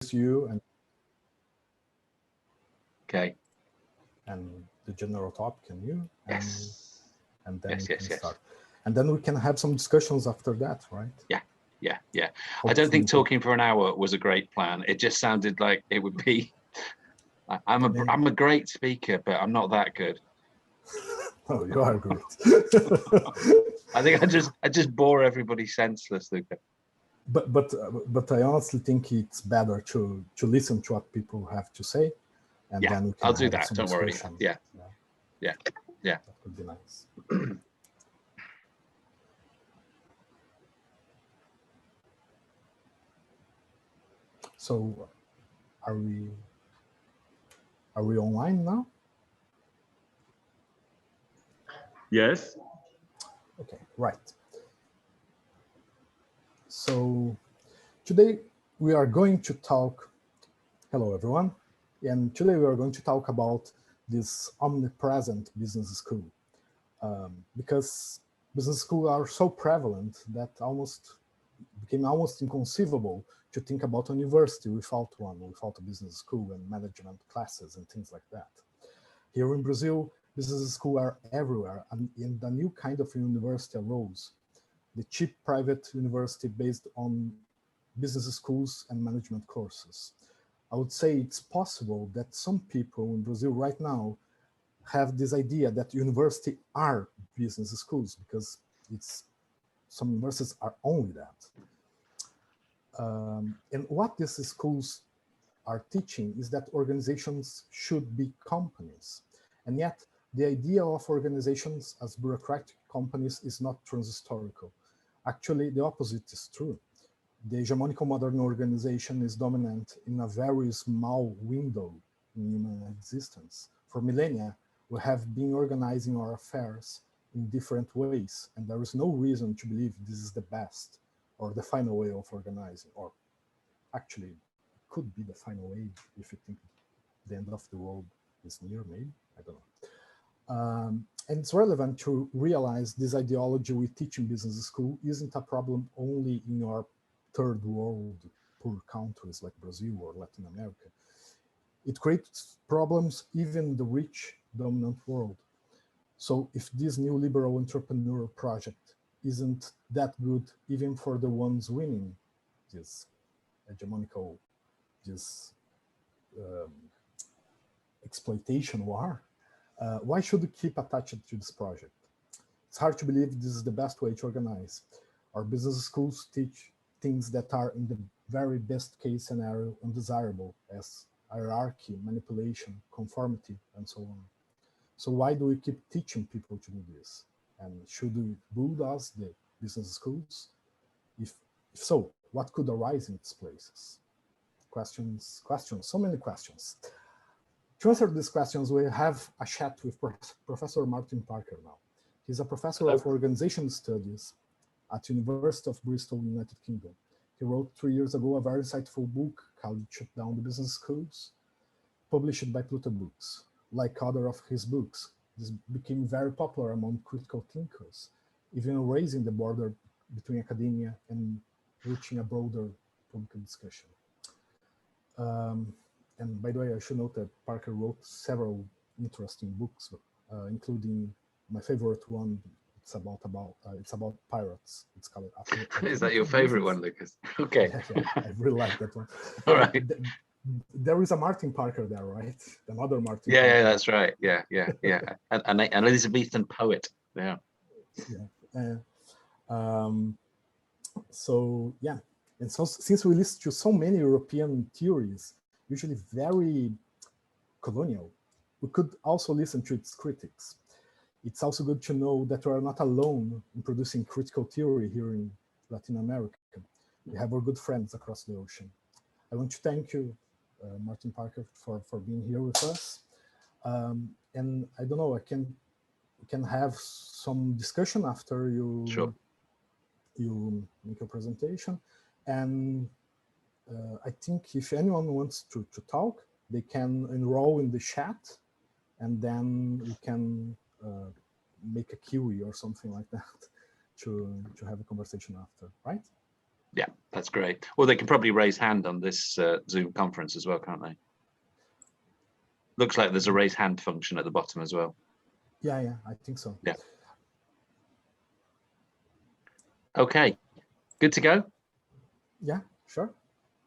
you and okay, and the general topic and you, and, yes, and then yes, we yes, can yes. start. And then we can have some discussions after that, right? Yeah, yeah, yeah. Hopefully. I don't think talking for an hour was a great plan. It just sounded like it would be. I'm a great speaker, but I'm not that good. Oh, you are great. I think I just bore everybody senseless, Luca. But I honestly think it's better to listen to what people have to say, and Yeah, then we can I'll do have that. some Don't worry. discussion. Yeah, yeah, yeah. That would be nice. So, are we online now? Yes. Okay, right. So today we are going to talk, hello everyone, and today we are going to talk about this omnipresent business school, because business schools are so prevalent that became almost inconceivable to think about a university without a business school and management classes and things like that. Here in Brazil, business schools are everywhere, and a new kind of university arose, the cheap private university based on business schools and management courses. I would say it's possible that some people in Brazil right now have this idea that university are business schools, because some universities are only that. And what these schools are teaching is that organizations should be companies. And yet the idea of organizations as bureaucratic companies is not transhistorical. Actually, the opposite is true. The hegemonical modern organization is dominant in a very small window in human existence. For millennia, we have been organizing our affairs in different ways, and there is no reason to believe this is the best or the final way of organizing, or actually could be the final way if you think the end of the world is near, maybe, I don't know. And it's relevant to realize this ideology we teach in business school isn't a problem only in our third world poor countries like Brazil or Latin America. It creates problems even in the rich dominant world. So if this new liberal entrepreneurial project isn't that good even for the ones winning this hegemonical, this exploitation war, why should we keep attached to this project? It's hard to believe this is the best way to organize. Our business schools teach things that are in the very best case scenario undesirable, as hierarchy, manipulation, conformity, and so on. So why do we keep teaching people to do this? And should we build us the business schools? If so, what could arise in these places? Questions, so many questions. To answer these questions, we have a chat with Professor Martin Parker now. He's a professor of organization studies at University of Bristol, United Kingdom. He wrote 3 years ago a very insightful book called Shut Down the Business Schools, published by Pluto Books. Like other of his books, this became very popular among critical thinkers, even raising the border between academia and reaching a broader public discussion. And by the way, I should note that Parker wrote several interesting books, including my favorite one. It's about pirates. It's called. Is that your favorite one, Lucas? Okay. Yeah, I really like that one. All right. There is a Martin Parker there, right? Another Martin. Yeah, Parker. yeah, that's right. Yeah, yeah, yeah. An Elizabethan poet. Yeah. Yeah. So yeah, and so since we listen to so many European theories, usually very colonial, we could also listen to its critics. It's also good to know that we are not alone in producing critical theory here in Latin America. We have our good friends across the ocean. I want to thank you, Martin Parker, for being here with us. And I don't know, we can have some discussion after you make your presentation. And I think if anyone wants to talk, they can enroll in the chat, and then we can make a QE or something like that to have a conversation after, right? Yeah, that's great. Well, they can probably raise hand on this Zoom conference as well, can't they? Looks like there's a raise hand function at the bottom as well. Yeah, I think so. Yeah. Okay, good to go? Yeah, sure.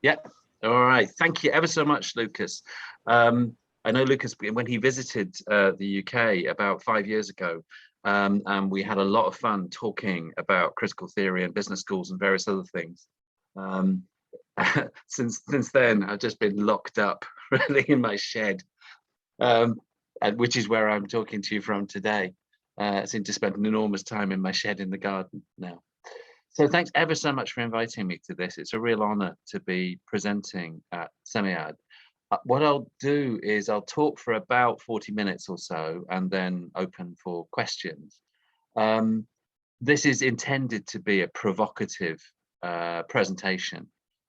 Yeah, all right. Thank you ever so much, Lucas. I know Lucas, when he visited the UK about 5 years ago, and we had a lot of fun talking about critical theory and business schools and various other things. Since then, I've just been locked up really in my shed, which is where I'm talking to you from today. I seem to spend an enormous time in my shed in the garden now. So thanks ever so much for inviting me to this. It's a real honor to be presenting at SemeAD. What I'll do is I'll talk for about 40 minutes or so and then open for questions. This is intended to be a provocative presentation.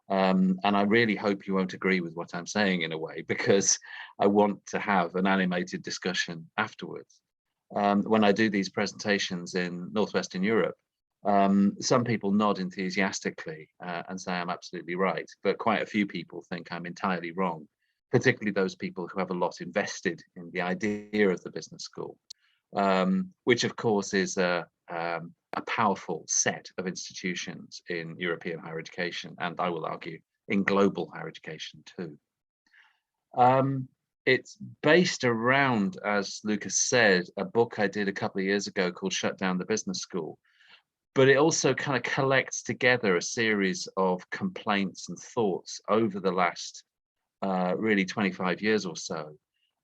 And I really hope you won't agree with what I'm saying in a way, because I want to have an animated discussion afterwards. When I do these presentations in Northwestern Europe, some people nod enthusiastically and say I'm absolutely right, but quite a few people think I'm entirely wrong, particularly those people who have a lot invested in the idea of the business school, which of course is a powerful set of institutions in European higher education, and I will argue in global higher education too. It's based around, as Lucas said, a book I did a couple of years ago called Shut Down the Business School. But it also kind of collects together a series of complaints and thoughts over the last really 25 years or so.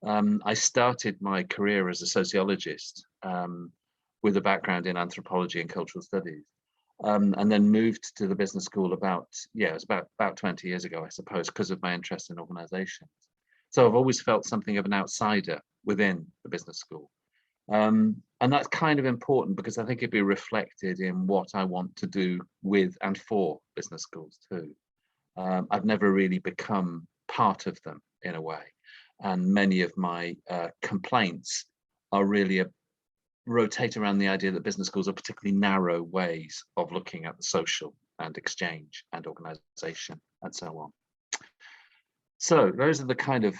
I started my career as a sociologist with a background in anthropology and cultural studies, and then moved to the business school about 20 years ago, I suppose, because of my interest in organizations. So I've always felt something of an outsider within the business school. And that's kind of important because I think it'd be reflected in what I want to do with and for business schools too. I've never really become part of them in a way. And many of my complaints are really rotate around the idea that business schools are particularly narrow ways of looking at the social and exchange and organization and so on. So those are the kind of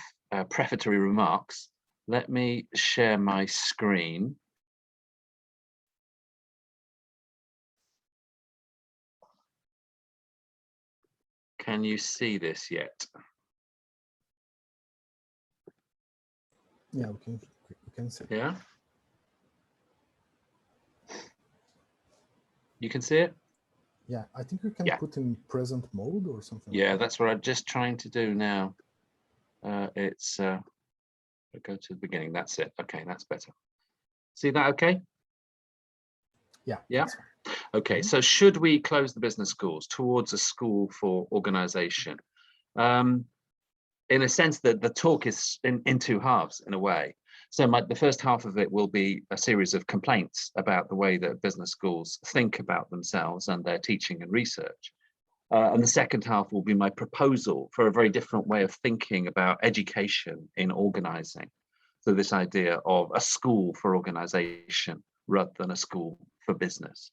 prefatory remarks. Let me share my screen. Can you see this yet? Yeah, we can see. Yeah. You can see it? Yeah, I think we can put in present mode or something. Yeah, that's what I'm just trying to do now. It's go to the beginning. That's it. Okay, that's better. See that okay? Yeah. Yeah. Okay, so should we close the business schools towards a school for organization? In a sense that the talk is in two halves in a way. So the first half of it will be a series of complaints about the way that business schools think about themselves and their teaching and research. And the second half will be my proposal for a very different way of thinking about education in organizing. So this idea of a school for organization rather than a school for business.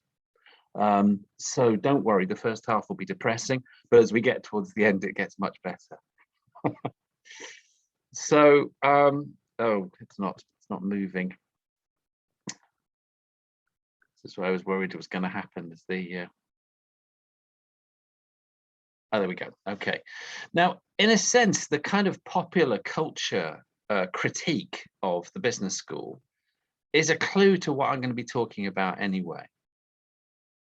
So don't worry, the first half will be depressing, but as we get towards the end, it gets much better. So, oh, it's not moving. This is what I was worried it was going to happen. Is the oh, there we go. Okay. Now, in a sense, the kind of popular culture critique of the business school is a clue to what I'm going to be talking about anyway.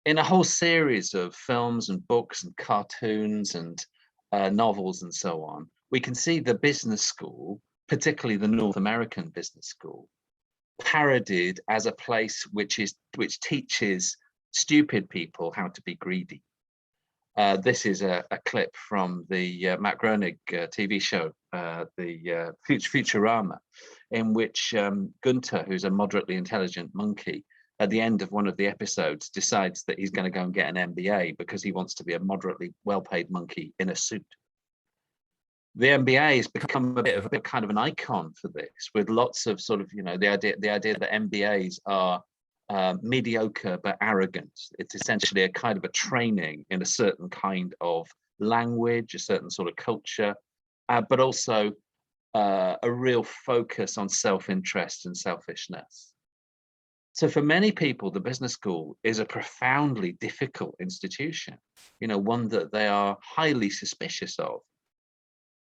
In a whole series of films and books and cartoons and novels and so on, we can see the business school, particularly the North American business school, parodied as a place which teaches stupid people how to be greedy. This is a clip from the Matt Groening TV show, the Futurama, in which Gunther, who's a moderately intelligent monkey, at the end of one of the episodes decides that he's going to go and get an MBA because he wants to be a moderately well-paid monkey in a suit. The MBA has become a bit of kind of an icon for this, with lots of sort of, the idea that MBAs are mediocre but arrogant. It's essentially a kind of a training in a certain kind of language, a certain sort of culture, but also a real focus on self-interest and selfishness. So for many people, the business school is a profoundly difficult institution, one that they are highly suspicious of.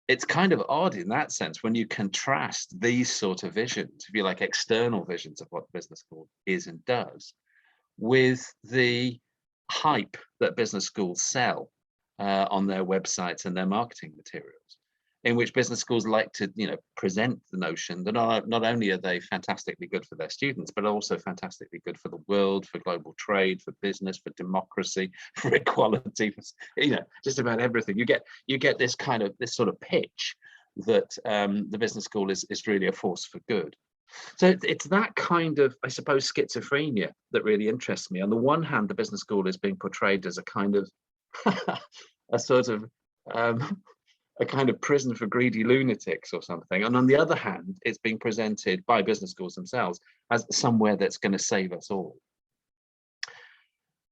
It's kind of odd in that sense when you contrast these sort of visions, if you like, external visions of what business school is and does, with the hype that business schools sell on their websites and their marketing materials, in which business schools like to, present the notion that not only are they fantastically good for their students, but also fantastically good for the world, for global trade, for business, for democracy, for equality, just about everything. You get this sort of pitch that the business school is really a force for good. So it's that kind of, I suppose, schizophrenia that really interests me. On the one hand, the business school is being portrayed as a kind of a sort of a kind of prison for greedy lunatics or something. And on the other hand, it's being presented by business schools themselves as somewhere that's going to save us all.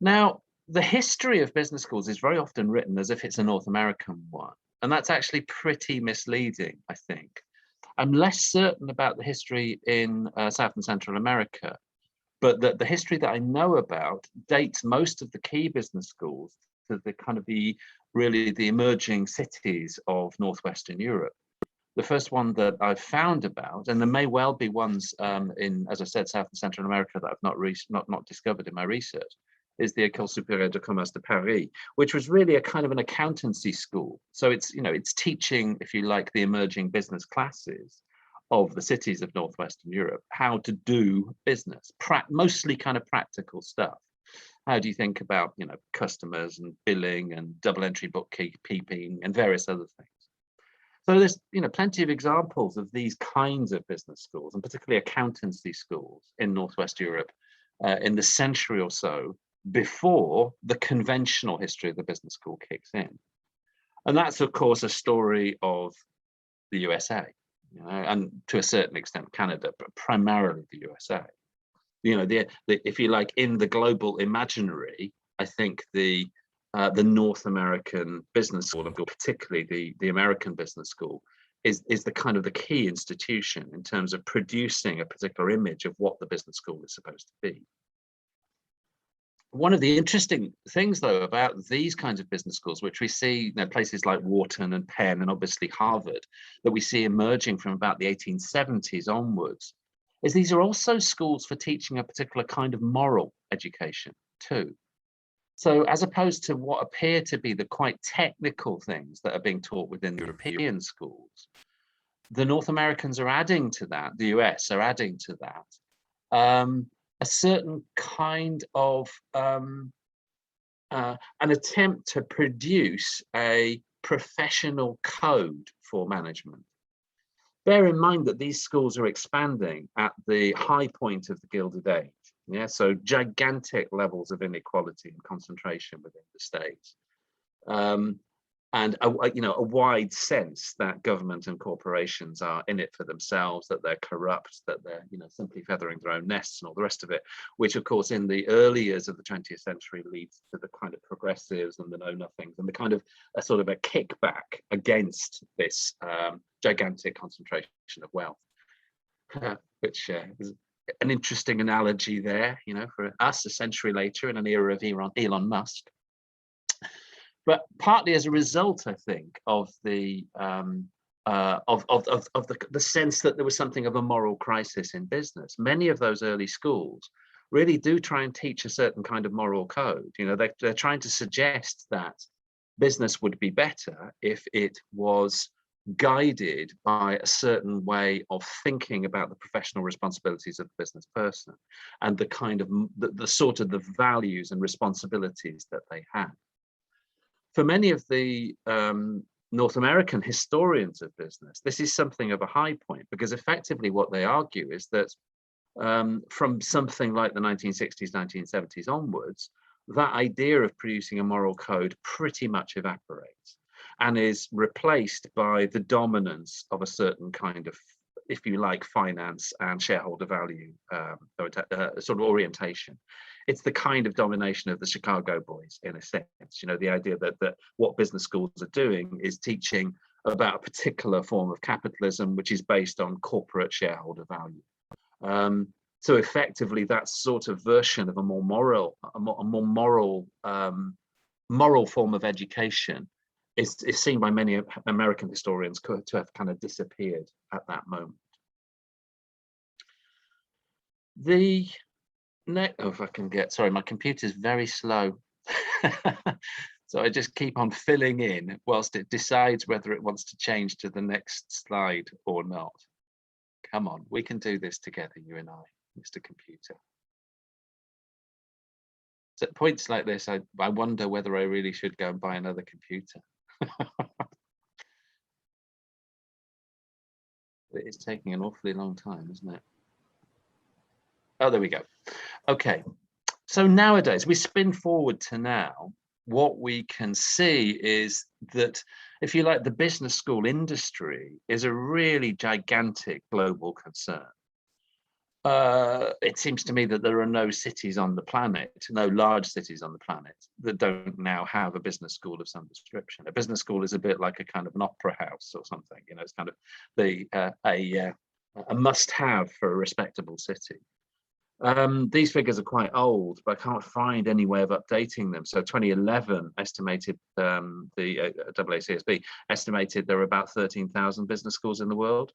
Now, the history of business schools is very often written as if it's a North American one. And that's actually pretty misleading, I think. I'm less certain about the history in South and Central America, but the history that I know about dates most of the key business schools to the kind of the emerging cities of Northwestern Europe. The first one that I've found about, and there may well be ones in, as I said, South and Central America that I've not discovered in my research, is the École Supérieure de Commerce de Paris, which was really a kind of an accountancy school. So it's, it's teaching, if you like, the emerging business classes of the cities of Northwestern Europe how to do business, mostly kind of practical stuff. How do you think about, customers and billing and double entry bookkeeping and various other things? So there's, plenty of examples of these kinds of business schools, and particularly accountancy schools in Northwest Europe in the century or so before the conventional history of the business school kicks in. And that's, of course, a story of the USA, and to a certain extent Canada, but primarily the USA. If you like, in the global imaginary, I think the North American business school, and particularly the American business school, is the kind of the key institution in terms of producing a particular image of what the business school is supposed to be. One of the interesting things, though, about these kinds of business schools, which we see, places like Wharton and Penn and obviously Harvard, that we see emerging from about the 1870s onwards, is these are also schools for teaching a particular kind of moral education too. So as opposed to what appear to be the quite technical things that are being taught within European schools, the North Americans are adding to that, the US are adding to that, a certain kind of an attempt to produce a professional code for management. Bear in mind that these schools are expanding at the high point of the Gilded Age. Yeah, so gigantic levels of inequality and concentration within the states, and a wide sense that government and corporations are in it for themselves, that they're corrupt, that they're simply feathering their own nests and all the rest of it, which of course in the early years of the 20th century leads to the kind of progressives and the know-nothings and the kind of a sort of a kickback against this gigantic concentration of wealth, which is an interesting analogy there, for us a century later in an era of Elon Musk. But partly as a result, I think, of the sense that there was something of a moral crisis in business. Many of those early schools really do try and teach a certain kind of moral code. They're trying to suggest that business would be better if it was guided by a certain way of thinking about the professional responsibilities of the business person and the kind of the sort of the values and responsibilities that they have. For many of the North American historians of business, this is something of a high point, because effectively what they argue is that from something like the 1960s, 1970s onwards, that idea of producing a moral code pretty much evaporates and is replaced by the dominance of a certain kind of if you like, finance and shareholder value sort of orientation. It's the kind of domination of the Chicago boys, in a sense. You know, the idea that what business schools are doing is teaching about a particular form of capitalism, which is based on corporate shareholder value. So effectively, that sort of version of a more moral, moral form of education is seen by many American historians to have kind of disappeared at that moment. The next, oh, if I can get, sorry, my computer's very slow. So I just keep on filling in whilst it decides whether it wants to change to the next slide or not. Come on, we can do this together, you and I, Mr. Computer. So at points like this, I wonder whether I really should go and buy another computer. It's taking an awfully long time, isn't it? Oh, there we go. Okay, so nowadays we spin forward to now. What we can see is that, if you like, the business school industry is a really gigantic global concern. It seems to me that there are no cities on the planet, no large cities on the planet, that don't now have a business school of some description. A business school is a bit like a kind of an opera house or something. You know, it's kind of a must-have for a respectable city. These figures are quite old, but I can't find any way of updating them. So 2011 estimated, the AACSB estimated there are about 13,000 business schools in the world.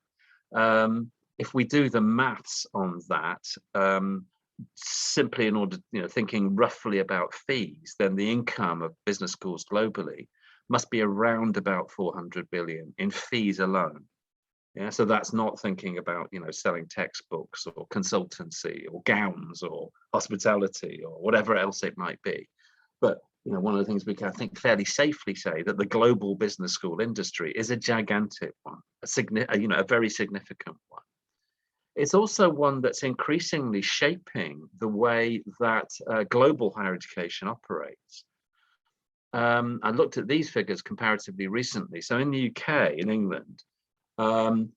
If we do the maths on that, simply in order, you know, thinking roughly about fees, then the income of business schools globally must be around about 400 billion in fees alone. Yeah, so that's not thinking about, you know, selling textbooks or consultancy or gowns or hospitality or whatever else it might be. But, you know, one of the things we can, I think, fairly safely say that the global business school industry is a gigantic one, a very significant one. It's also one that's increasingly shaping the way that global higher education operates. I looked at these figures comparatively recently. So in the UK, in England,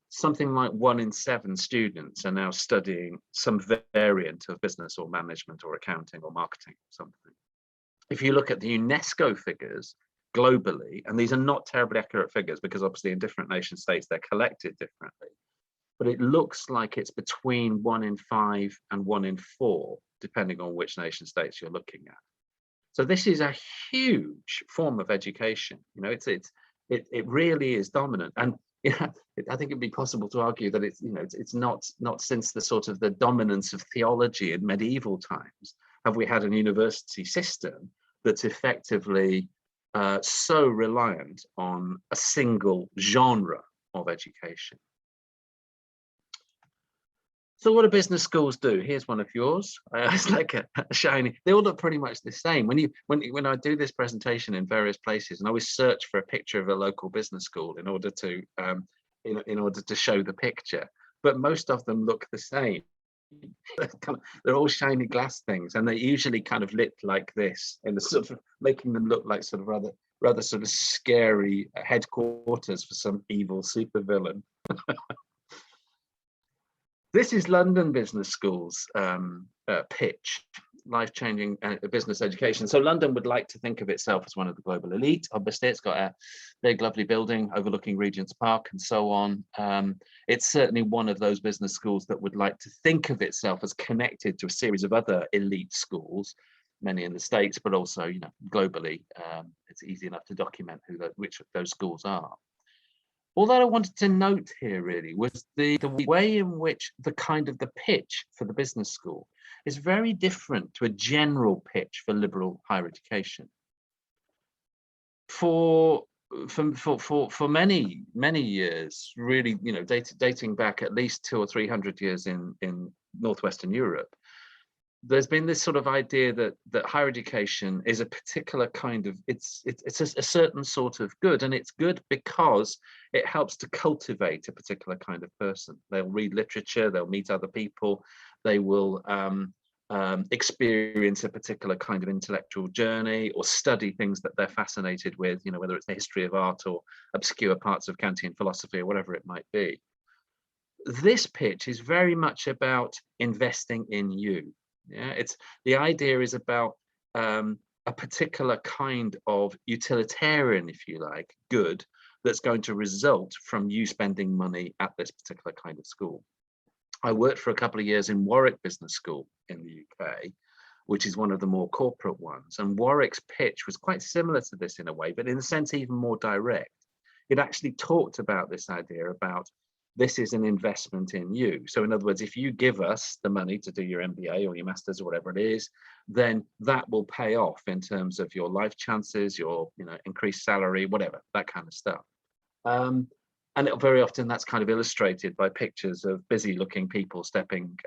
something like 1 in 7 students are now studying some variant of business or management or accounting or marketing or something. If you look at the UNESCO figures globally, and these are not terribly accurate figures because obviously in different nation states they're collected differently, but it looks like it's between 1 in 5 and 1 in 4, depending on which nation states you're looking at. So this is a huge form of education. You know, it really is dominant. And yeah, I think it'd be possible to argue that it's, you know, it's not since the sort of the dominance of theology in medieval times have we had an university system that's effectively so reliant on a single genre of education. So what do business schools do? Here's one of yours. It's like a shiny. They all look pretty much the same. When I do this presentation in various places, and I always search for a picture of a local business school in order to show the picture. But most of them look the same. They're all shiny glass things, and they're usually kind of lit like this, and sort of making them look like sort of rather sort of scary headquarters for some evil supervillain. This is London Business School's pitch, life-changing business education. So London would like to think of itself as one of the global elite. Obviously, it's got a big, lovely building overlooking Regent's Park and so on. It's certainly one of those business schools that would like to think of itself as connected to a series of other elite schools, many in the States, but also, you know, globally. It's easy enough to document which of those schools are. All that I wanted to note here really was the way in which the kind of the pitch for the business school is very different to a general pitch for liberal higher education. For many years, really, you know, dating back at least 200 or 300 years in Northwestern Europe, there's been this sort of idea that higher education is a particular kind of, it's a certain sort of good, and it's good because it helps to cultivate a particular kind of person. They'll read literature, they'll meet other people, they will experience a particular kind of intellectual journey or study things that they're fascinated with, you know, whether it's the history of art or obscure parts of Kantian philosophy or whatever it might be. this pitch is very much about investing in you. Yeah, it's the idea is about a particular kind of utilitarian, if you like, good that's going to result from you spending money at this particular kind of school. I worked for a couple of years in Warwick Business School in the UK, which is one of the more corporate ones. And Warwick's pitch was quite similar to this in a way, but in a sense, even more direct. It actually talked about this idea about this is an investment in you. So in other words, if you give us the money to do your MBA or your master's or whatever it is, then that will pay off in terms of your life chances, your increased salary, whatever, that kind of stuff. And very often that's kind of illustrated by pictures of busy looking people stepping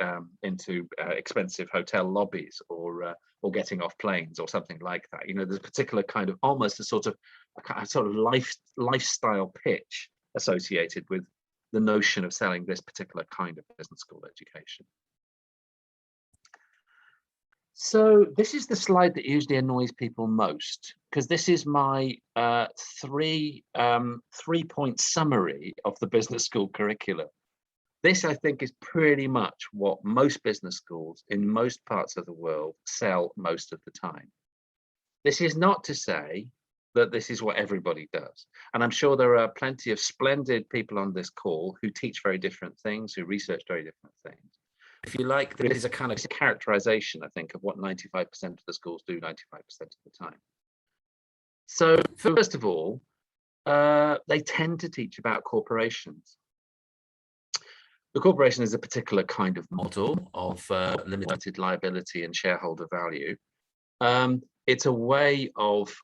into expensive hotel lobbies or getting off planes or something like that. There's a particular kind of almost a sort of lifestyle pitch associated with the notion of selling this particular kind of business school education. So this is the slide that usually annoys people most, because this is my three-point summary of the business school curriculum. This, I think, is pretty much what most business schools in most parts of the world sell most of the time. This is not to say that this is what everybody does. And I'm sure there are plenty of splendid people on this call who teach very different things, who research very different things. If you like, this is a kind of characterization, I think, of what 95% of the schools do 95% of the time. So first of all, they tend to teach about corporations. The corporation is a particular kind of model of limited liability and shareholder value. It's a way of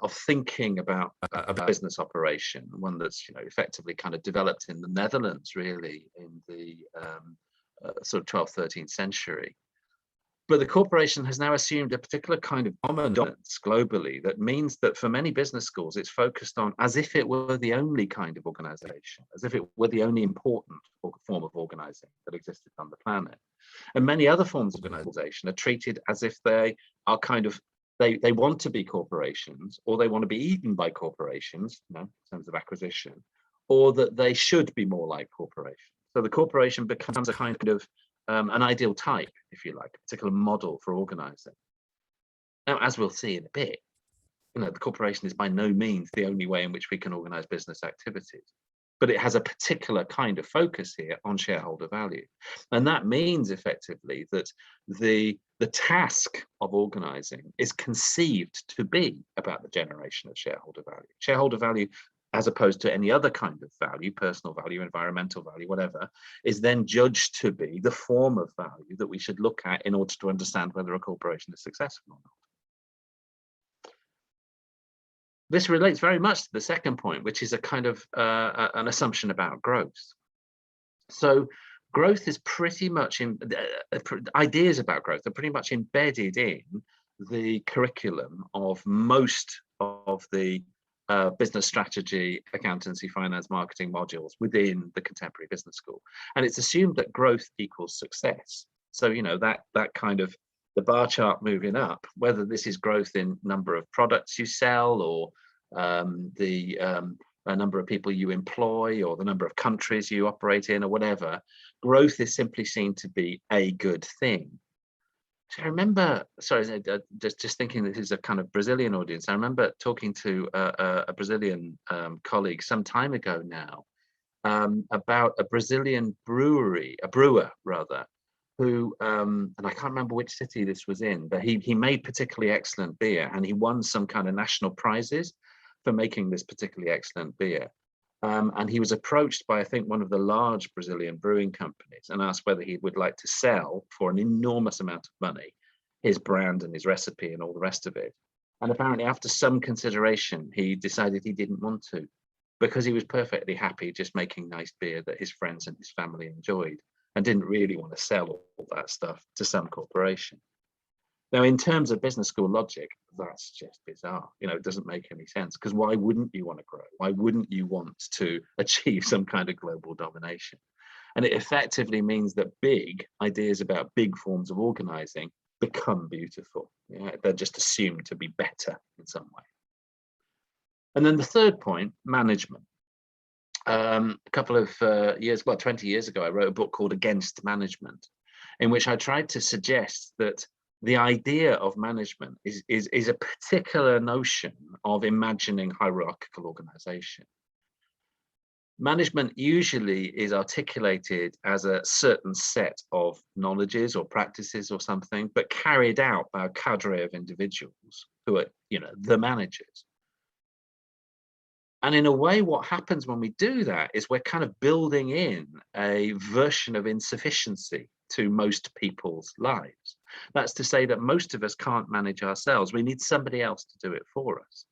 thinking about a business operation, one that's effectively kind of developed in the Netherlands, really, in the sort of 12th, 13th century. But the corporation has now assumed a particular kind of dominance globally that means that for many business schools, it's focused on as if it were the only kind of organization, as if it were the only important form of organizing that existed on the planet. And many other forms of organization are treated as if they are kind of, they want to be corporations, or they want to be eaten by corporations, in terms of acquisition, or that they should be more like corporations. So the corporation becomes a kind of an ideal type, if you like, a particular model for organizing. Now, as we'll see in a bit, the corporation is by no means the only way in which we can organize business activities, but it has a particular kind of focus here on shareholder value. And that means effectively that the task of organizing is conceived to be about the generation of shareholder value. Shareholder value, as opposed to any other kind of value, personal value, environmental value, whatever, is then judged to be the form of value that we should look at in order to understand whether a corporation is successful or not. This relates very much to the second point, which is a kind of an assumption about growth. So growth is pretty much, ideas about growth are pretty much embedded in the curriculum of most of the business strategy, accountancy, finance, marketing modules within the contemporary business school. And it's assumed that growth equals success. So, that kind of the bar chart moving up, whether this is growth in number of products you sell or a number of people you employ or the number of countries you operate in or whatever, growth is simply seen to be a good thing. So I remember, sorry, just thinking this is a kind of Brazilian audience. I remember talking to a Brazilian colleague some time ago now about a Brazilian brewer rather, who, and I can't remember which city this was in, but he made particularly excellent beer and he won some kind of national prizes for making this particularly excellent beer. And he was approached by, I think, one of the large Brazilian brewing companies and asked whether he would like to sell for an enormous amount of money his brand and his recipe and all the rest of it. And apparently after some consideration, he decided he didn't want to, because he was perfectly happy just making nice beer that his friends and his family enjoyed and didn't really want to sell all that stuff to some corporation. Now, in terms of business school logic, that's just bizarre. It doesn't make any sense, because why wouldn't you want to grow? Why wouldn't you want to achieve some kind of global domination? And it effectively means that big ideas about big forms of organizing become beautiful. They're just assumed to be better in some way. And then the third point, management. a couple of years, well, 20 years ago, I wrote a book called Against Management, in which I tried to suggest that the idea of management is a particular notion of imagining hierarchical organization. Management usually is articulated as a certain set of knowledges or practices or something, but carried out by a cadre of individuals who are, the managers. And in a way, what happens when we do that is we're kind of building in a version of insufficiency to most people's lives. That's to say that most of us can't manage ourselves. We need somebody else to do it for us.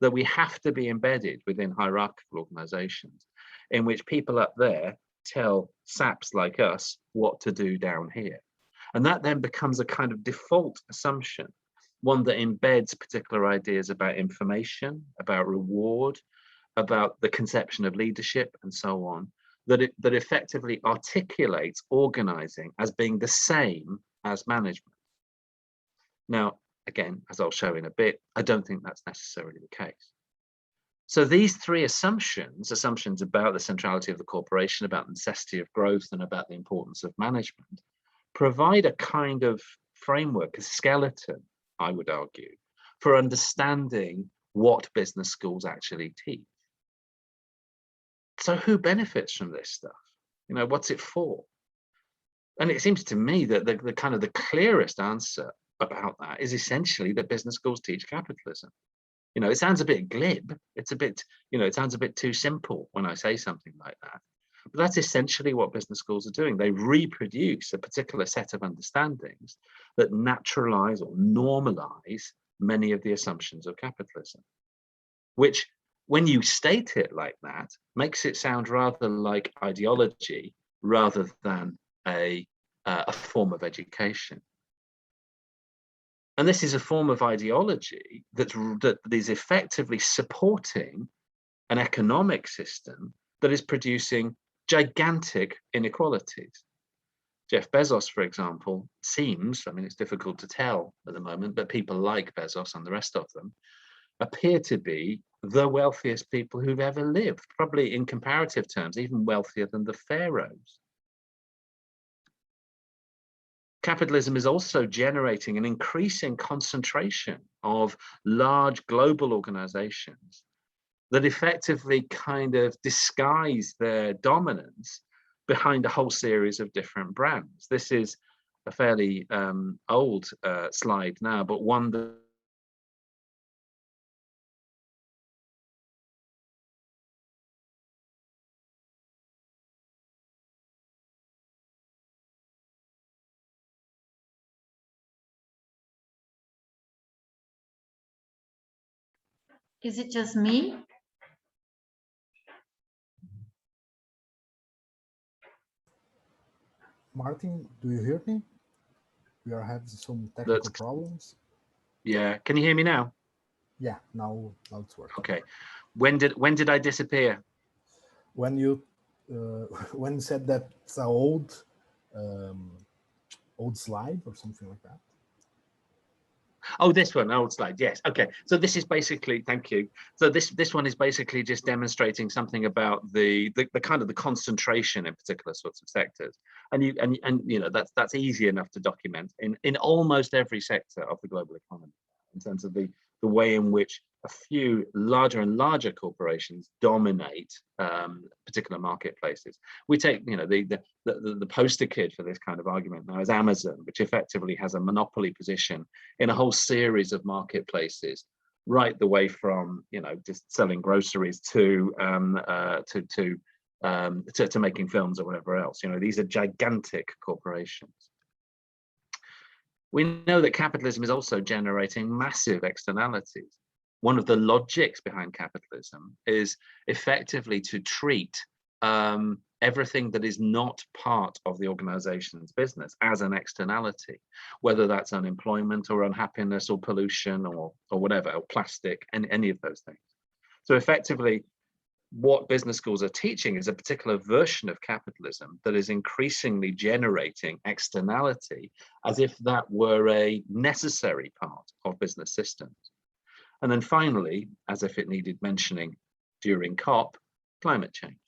That we have to be embedded within hierarchical organizations in which people up there tell saps like us what to do down here. And that then becomes a kind of default assumption, one that embeds particular ideas about information, about reward, about the conception of leadership and so on, that effectively articulates organizing as being the same as management. Now, again, as I'll show in a bit, I don't think that's necessarily the case. So these three assumptions about the centrality of the corporation, about the necessity of growth, and about the importance of management, provide a kind of framework, a skeleton, I would argue, for understanding what business schools actually teach. So who benefits from this stuff? What's it for? And it seems to me that the kind of the clearest answer about that is essentially that business schools teach capitalism. It sounds a bit glib. It's a bit, it sounds a bit too simple when I say something like that. But that's essentially what business schools are doing. They reproduce a particular set of understandings that naturalize or normalize many of the assumptions of capitalism, which, when you state it like that, makes it sound rather like ideology rather than a form of education. And this is a form of ideology that is effectively supporting an economic system that is producing gigantic inequalities. Jeff Bezos, for example, seems, it's difficult to tell at the moment, but people like Bezos and the rest of them appear to be the wealthiest people who've ever lived, probably in comparative terms, even wealthier than the pharaohs. Capitalism is also generating an increasing concentration of large global organizations that effectively kind of disguise their dominance behind a whole series of different brands. This is a fairly old slide now, but one that Is it just me? Martin, do you hear me? We are having some technical problems. Yeah, can you hear me now? Yeah, now it's working. Okay. When did I disappear? When you when you said that's an old slide or something like that. Oh, this one, old slide. Yes. Okay. So this is basically, thank you. So this one is basically just demonstrating something about the kind of the concentration in particular sorts of sectors, and that's easy enough to document in almost every sector of the global economy, in terms of the way in which a few larger and larger corporations dominate particular marketplaces. We take, the poster kid for this kind of argument now is Amazon, which effectively has a monopoly position in a whole series of marketplaces, right the way from, just selling groceries to making films or whatever else. These are gigantic corporations. We know that capitalism is also generating massive externalities. One of the logics behind capitalism is effectively to treat everything that is not part of the organization's business as an externality, whether that's unemployment or unhappiness or pollution or whatever, or plastic, and any of those things. So effectively, what business schools are teaching is a particular version of capitalism that is increasingly generating externality as if that were a necessary part of business systems. And then finally, as if it needed mentioning during COP, climate change.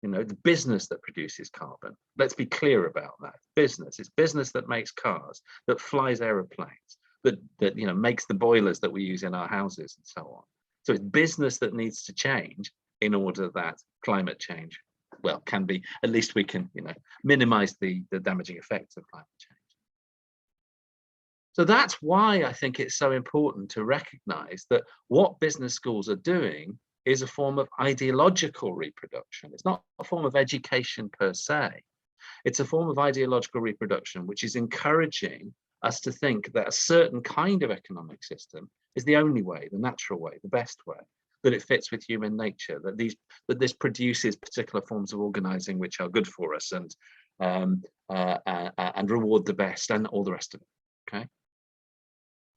You know, the business that produces carbon. Let's be clear about that. Business. It's business that makes cars, that flies aeroplanes, that you know, makes the boilers that we use in our houses and so on. So it's business that needs to change in order that climate change, well, can be, at least we can, you know, minimize the damaging effects of climate change. So that's why I think it's so important to recognize that what business schools are doing is a form of ideological reproduction. It's not a form of education per se. It's a form of ideological reproduction, which is encouraging us to think that a certain kind of economic system is the only way, the natural way, the best way, that it fits with human nature, that this produces particular forms of organizing which are good for us and reward the best and all the rest of it. Okay.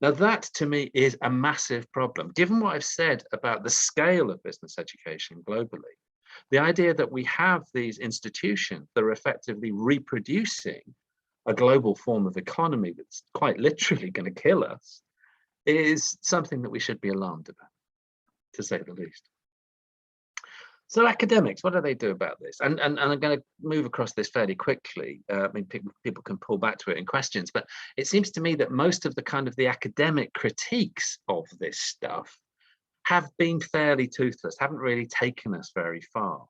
Now that to me is a massive problem. Given what I've said about the scale of business education globally, the idea that we have these institutions that are effectively reproducing a global form of economy that's quite literally going to kill us is something that we should be alarmed about, to say the least. So academics, what do they do about this? And I'm going to move across this fairly quickly. I mean, people can pull back to it in questions, but it seems to me that most of the kind of the academic critiques of this stuff have been fairly toothless, haven't really taken us very far.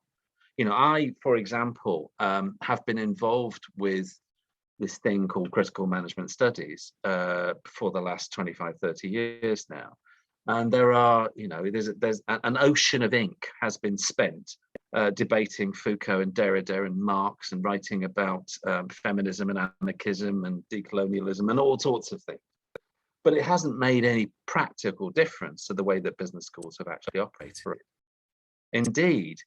You know, I, for example, have been involved with this thing called critical management studies for the last 25, 30 years now. And there are, you know, there's an ocean of ink has been spent debating Foucault and Derrida and Marx and writing about feminism and anarchism and decolonialism and all sorts of things. But it hasn't made any practical difference to the way that business schools have actually operated. Indeed,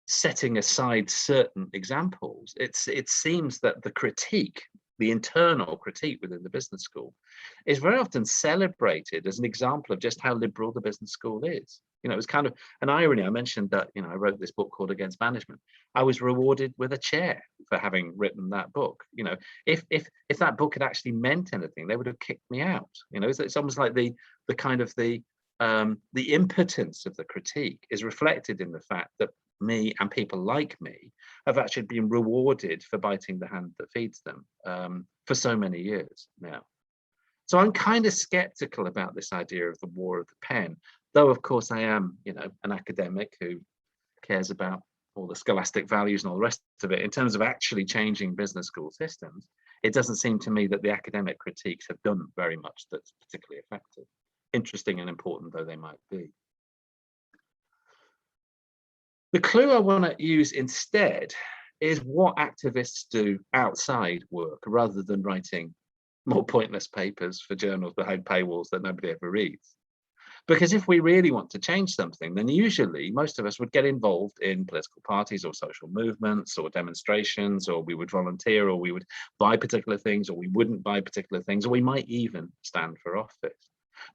setting aside certain examples, it seems that the critique, the internal critique within the business school, is very often celebrated as an example of just how liberal the business school is. You know, it's kind of an irony. I mentioned that, you know, I wrote this book called Against Management. I was rewarded with a chair for having written that book. You know, if that book had actually meant anything, they would have kicked me out. You know, it's almost like the kind of the impotence of the critique is reflected in the fact that me and people like me have actually been rewarded for biting the hand that feeds them for so many years now. So I'm kind of skeptical about this idea of the war of the pen, though of course I am, you know, an academic who cares about all the scholastic values and all the rest of it. In terms of actually changing business school systems, it doesn't seem to me that the academic critiques have done very much that's particularly effective, interesting and important though they might be. The clue I want to use instead is what activists do outside work rather than writing more pointless papers for journals behind paywalls that nobody ever reads. Because if we really want to change something, then usually most of us would get involved in political parties or social movements or demonstrations, or we would volunteer, or we would buy particular things, or we wouldn't buy particular things, or we might even stand for office.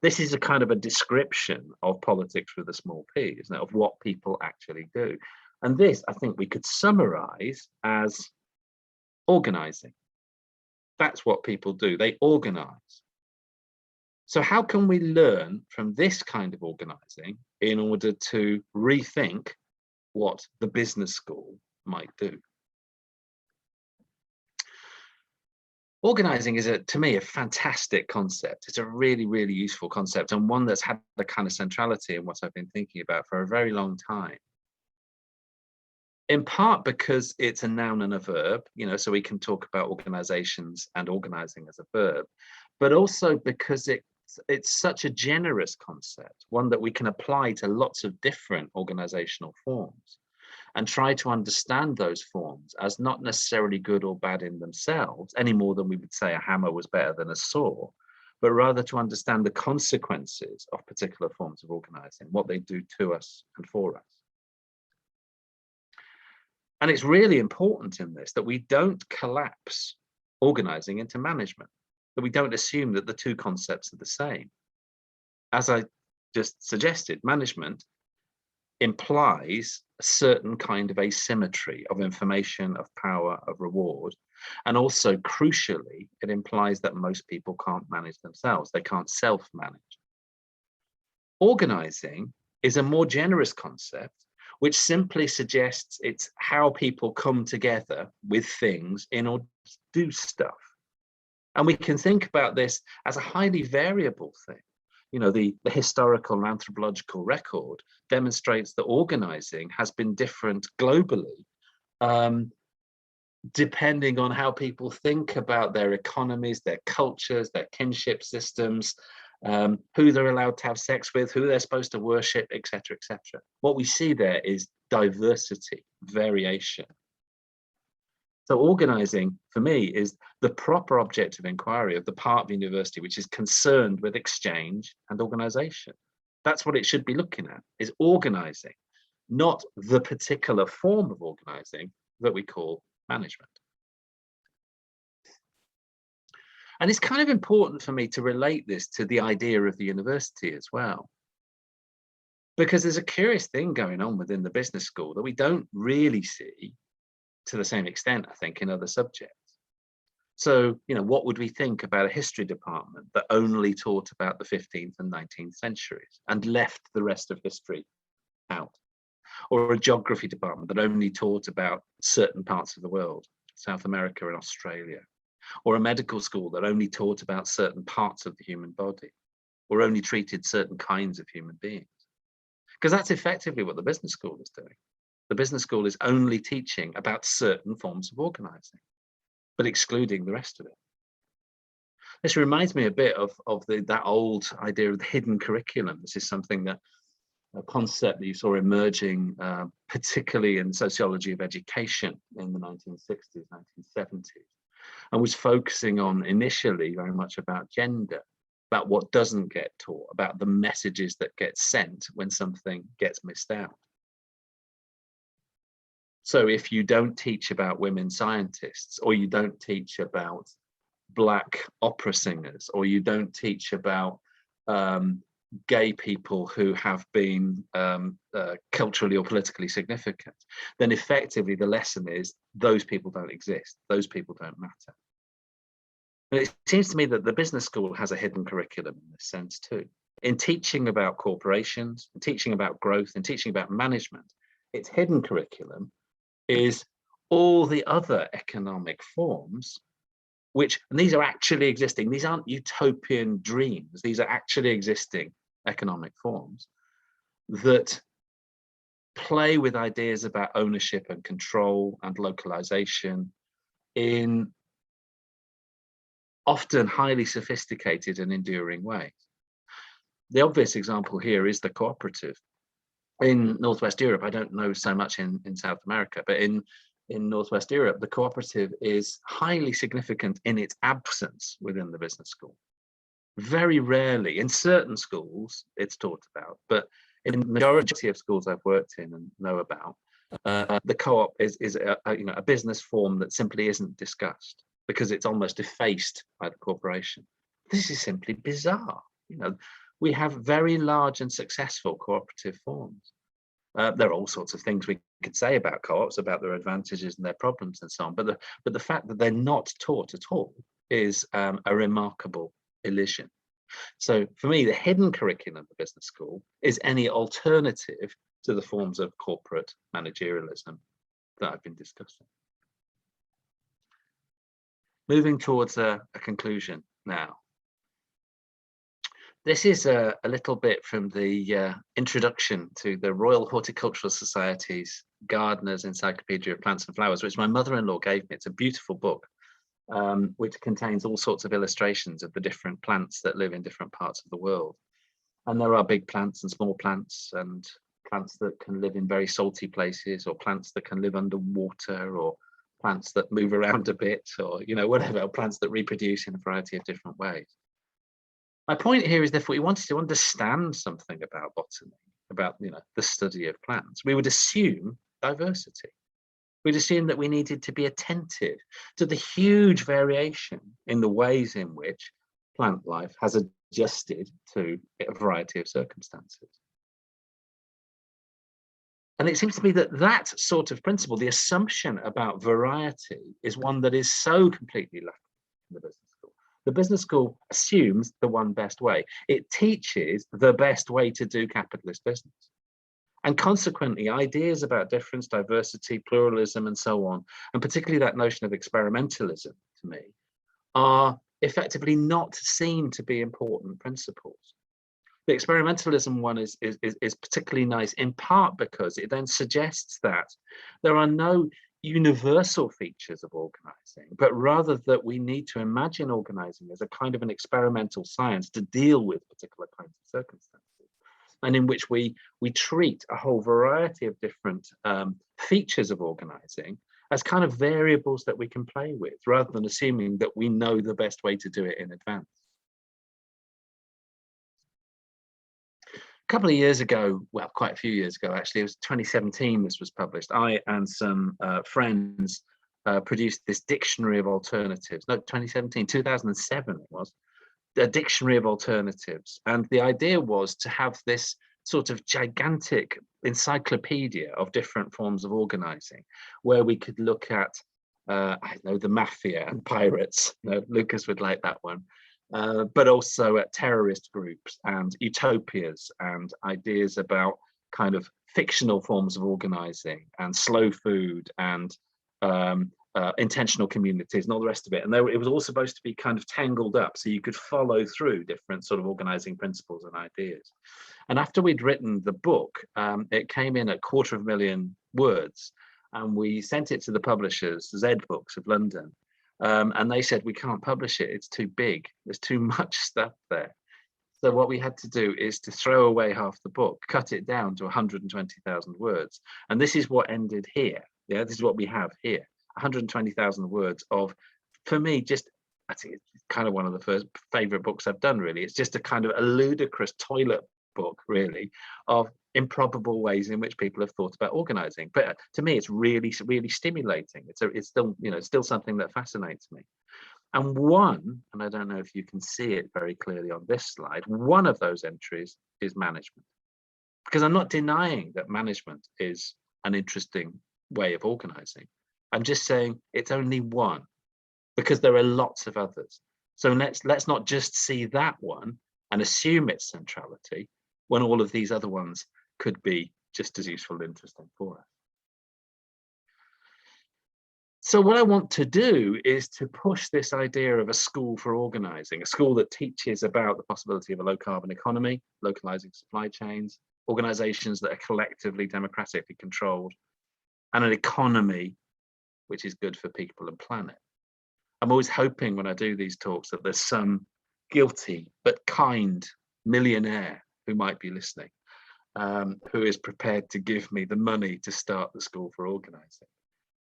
This is a kind of a description of politics with a small p, isn't it, of what people actually do. And this, I think we could summarize as organizing. That's what people do. They organize. So how can we learn from this kind of organizing in order to rethink what the business school might do? Organizing is, to me, a fantastic concept. It's a really, really useful concept, and one that's had a kind of centrality in what I've been thinking about for a very long time. In part because it's a noun and a verb, you know, so we can talk about organizations and organizing as a verb, but also because it's such a generous concept, one that we can apply to lots of different organizational forms and try to understand those forms as not necessarily good or bad in themselves, any more than we would say a hammer was better than a saw, but rather to understand the consequences of particular forms of organizing, what they do to us and for us. And it's really important in this that we don't collapse organizing into management, that we don't assume that the two concepts are the same. As I just suggested, management implies a certain kind of asymmetry of information, of power, of reward. And also, crucially, it implies that most people can't manage themselves. They can't self-manage. Organizing is a more generous concept, which simply suggests it's how people come together with things in order to do stuff. And we can think about this as a highly variable thing. You know, the historical and anthropological record demonstrates that organizing has been different globally, depending on how people think about their economies, their cultures, their kinship systems, who they're allowed to have sex with, who they're supposed to worship, etc., etc. What we see there is diversity, variation. So organizing, for me, is the proper object of inquiry of the part of university which is concerned with exchange and organization. That's what it should be looking at, is organizing, not the particular form of organizing that we call management. And it's kind of important for me to relate this to the idea of the university as well, because there's a curious thing going on within the business school that we don't really see to the same extent, I think, in other subjects. So, you know, what would we think about a history department that only taught about the 15th and 19th centuries and left the rest of history out? Or a geography department that only taught about certain parts of the world, South America and Australia? Or a medical school that only taught about certain parts of the human body, or only treated certain kinds of human beings? Because that's effectively what the business school is doing. The business school is only teaching about certain forms of organizing, but excluding the rest of it. This reminds me a bit of that old idea of the hidden curriculum. This is something that, a concept that you saw emerging, particularly in sociology of education in the 1960s, 1970s, and was focusing on initially very much about gender, about what doesn't get taught, about the messages that get sent when something gets missed out. So if you don't teach about women scientists, or you don't teach about Black opera singers, or you don't teach about gay people who have been culturally or politically significant, then effectively the lesson is those people don't exist, those people don't matter. And it seems to me that the business school has a hidden curriculum in this sense too. In teaching about corporations, in teaching about growth, and teaching about management, its hidden curriculum is all the other economic forms, which, and these are actually existing, these aren't utopian dreams, these are actually existing economic forms that play with ideas about ownership and control and localization in often highly sophisticated and enduring ways. The obvious example here is the cooperative. In Northwest Europe, I don't know so much in South America, but in Northwest Europe, the cooperative is highly significant in its absence within the business school. Very rarely, in certain schools, it's taught about, but in the majority of schools I've worked in and know about, the co-op is a business form that simply isn't discussed because it's almost effaced by the corporation. This is simply bizarre. You know, we have very large and successful cooperative forms. There are all sorts of things we could say about co-ops, about their advantages and their problems and so on, but the fact that they're not taught at all is a remarkable elision. So for me, the hidden curriculum of the business school is any alternative to the forms of corporate managerialism that I've been discussing. Moving towards a conclusion now. This is a little bit from the introduction to the Royal Horticultural Society's Gardener's Encyclopedia of Plants and Flowers, which my mother-in-law gave me. It's a beautiful book, which contains all sorts of illustrations of the different plants that live in different parts of the world. And there are big plants and small plants, and plants that can live in very salty places, or plants that can live underwater, or plants that move around a bit, or, you know, whatever, plants that reproduce in a variety of different ways. My point here is that if we wanted to understand something about botany, about, you know, the study of plants, we would assume diversity. We'd assume that we needed to be attentive to the huge variation in the ways in which plant life has adjusted to a variety of circumstances. And it seems to me that that sort of principle, the assumption about variety, is one that is so completely lacking in the business school. The business school assumes the one best way. It teaches the best way to do capitalist business. And consequently, ideas about difference, diversity, pluralism, and so on, and particularly that notion of experimentalism, to me, are effectively not seen to be important principles. The experimentalism one is particularly nice, in part because it then suggests that there are no universal features of organizing, but rather that we need to imagine organizing as a kind of an experimental science to deal with particular kinds of circumstances, and in which we treat a whole variety of different features of organizing as kind of variables that we can play with, rather than assuming that we know the best way to do it in advance. A couple of years ago, well, quite a few years ago, actually, it was 2017 this was published. I and some friends produced this dictionary of alternatives. No, 2007 it was. A dictionary of alternatives. And the idea was to have this sort of gigantic encyclopedia of different forms of organizing, where we could look at, I don't know, the mafia and pirates. You know, Lucas would like that one. But also at terrorist groups and utopias and ideas about kind of fictional forms of organizing and slow food and intentional communities and all the rest of it. And it was all supposed to be kind of tangled up so you could follow through different sort of organizing principles and ideas. And after we'd written the book, it came in at 250,000 words, and we sent it to the publishers, Z Books of London. And they said, we can't publish it, it's too big, there's too much stuff there. So what we had to do is to throw away half the book, cut it down to 120,000 words. And this is what ended here. Yeah, this is what we have here, 120,000 words of, for me, just, I think it's kind of one of the first favorite books I've done, really. It's just a kind of a ludicrous toilet book, really, of improbable ways in which people have thought about organizing. But to me, it's really, really stimulating. It's still, you know, still something that fascinates me. And one, and I don't know if you can see it very clearly on this slide, one of those entries is management. Because I'm not denying that management is an interesting way of organizing. I'm just saying it's only one, because there are lots of others. So let's not just see that one and assume its centrality, when all of these other ones could be just as useful and interesting for us. So what I want to do is to push this idea of a school for organizing, a school that teaches about the possibility of a low carbon economy, localizing supply chains, organizations that are collectively democratically controlled, and an economy which is good for people and planet. I'm always hoping when I do these talks that there's some guilty but kind millionaire who might be listening, who is prepared to give me the money to start the school for organizing.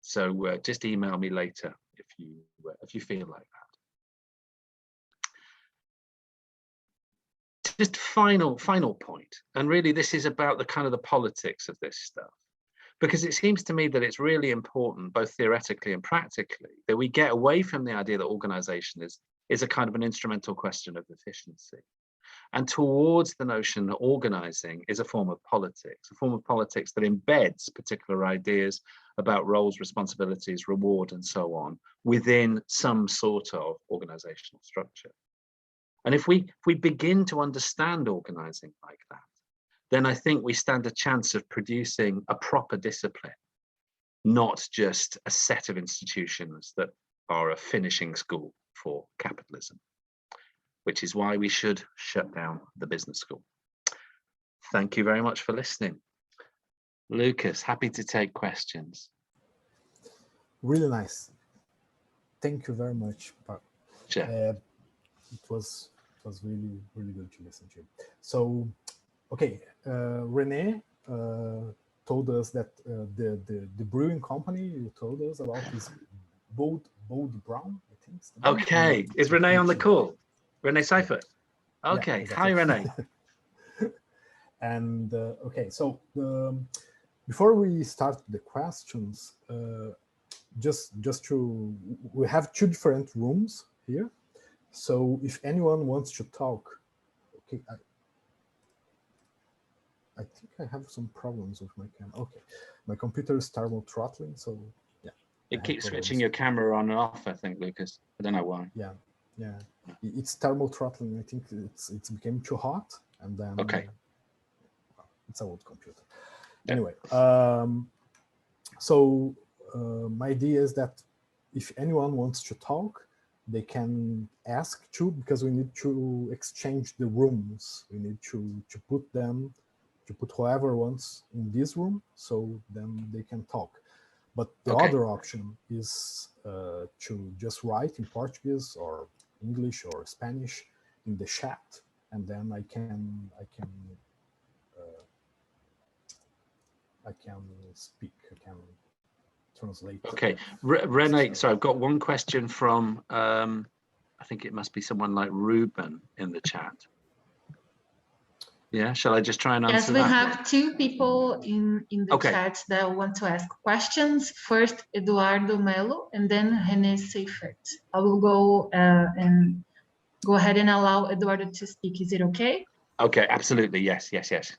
So just email me later if you feel like that. Just final point, and really this is about the kind of the politics of this stuff, because it seems to me that it's really important, both theoretically and practically, that we get away from the idea that organization is a kind of an instrumental question of efficiency, and towards the notion that organizing is a form of politics that embeds particular ideas about roles, responsibilities, reward, and so on within some sort of organizational structure. And if we begin to understand organizing like that, then I think we stand a chance of producing a proper discipline, not just a set of institutions that are a finishing school for capitalism, which is why we should shut down the business school. Thank you very much for listening. Lucas, happy to take questions. Really nice. Thank you very much. Sure. It was really, really good to listen to. So, okay, Renee told us that the brewing company you told us about is Bold Brown, I think. Okay, is Renee on the call? Renee Seifert. Okay, yeah, exactly. Hi Renee. And okay, so before we start the questions, we have two different rooms here. So if anyone wants to talk, okay, I think I have some problems with my camera. Okay, my computer is thermal throttling, so yeah. It keeps switching your camera on and off, I think, Lucas. I don't know why. Yeah. It's thermal throttling. I think it's became too hot, and then okay. It's an old computer. Anyway, my idea is that if anyone wants to talk, they can ask to, because we need to exchange the rooms. We need to put whoever wants in this room, so then they can talk. But the other option is to just write in Portuguese or English or Spanish in the chat, and then I can speak. I can translate. Okay, Renee. So I've got one question from I think it must be someone like Ruben in the chat. Yeah, shall I just try and answer that? Yes, we have two people in the chat that want to ask questions. First, Eduardo Melo, and then René Seifert. I will go and go ahead and allow Eduardo to speak. Is it okay? Okay, absolutely. Yes, yes, yes.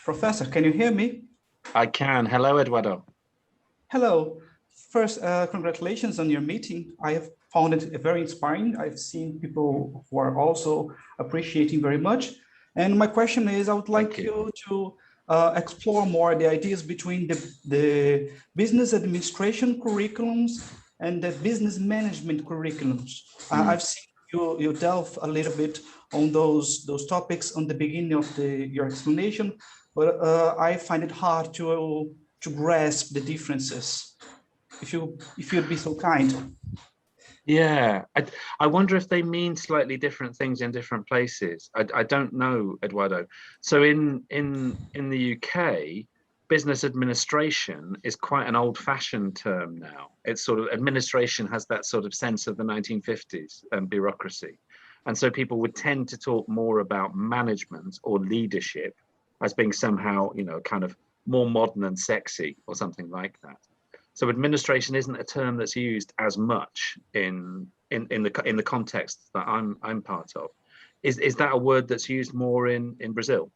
Professor, can you hear me? I can. Hello, Eduardo. Hello. First, congratulations on your meeting. I have found it very inspiring. I've seen people who are also appreciating very much. And my question is, I would like you to explore more the ideas between the business administration curriculums and the business management curriculums. I've seen you delve a little bit on those topics on the beginning of your explanation, but I find it hard to grasp the differences. If you'd be so kind. Yeah, I wonder if they mean slightly different things in different places. I don't know, Eduardo. So in the UK, business administration is quite an old-fashioned term now. It's sort of, administration has that sort of sense of the 1950s and bureaucracy. And so people would tend to talk more about management or leadership as being somehow, you know, kind of more modern and sexy or something like that. So administration isn't a term that's used as much in the context that I'm part of. Is that a word that's used more in Brazil?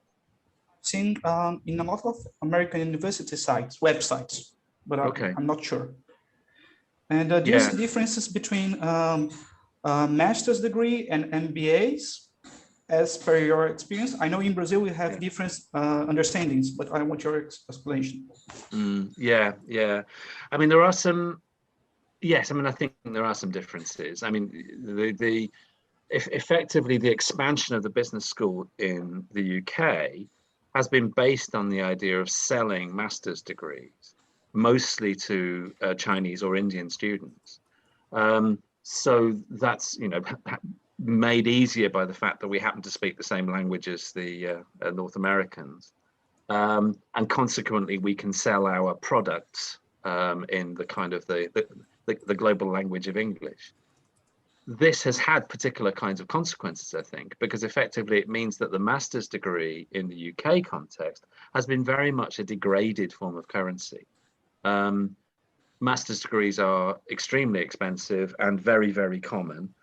Seen in a lot of American university sites, websites, but I'm not sure. And do you see differences between master's degree and MBAs? As per your experience? I know in Brazil we have different understandings, but I want your explanation. Yeah. I mean, there are some, yes, I mean, I think there are some differences. I mean, effectively the expansion of the business school in the UK has been based on the idea of selling master's degrees, mostly to Chinese or Indian students. So that's, you know, made easier by the fact that we happen to speak the same language as the North Americans, and consequently we can sell our products in the kind of the global language of English. This has had particular kinds of consequences, I think, because effectively it means that the master's degree in the UK context has been very much a degraded form of currency. Master's degrees are extremely expensive and very, very common.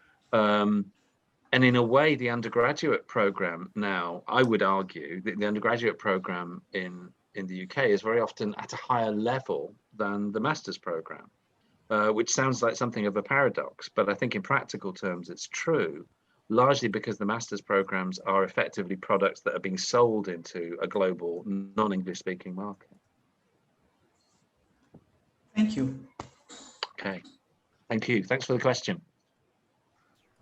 And in a way, the undergraduate program now, I would argue that the undergraduate program in the UK is very often at a higher level than the master's program, which sounds like something of a paradox, but I think in practical terms, it's true, largely because the master's programs are effectively products that are being sold into a global non-English speaking market. Thank you. Okay, thank you. Thanks for the question.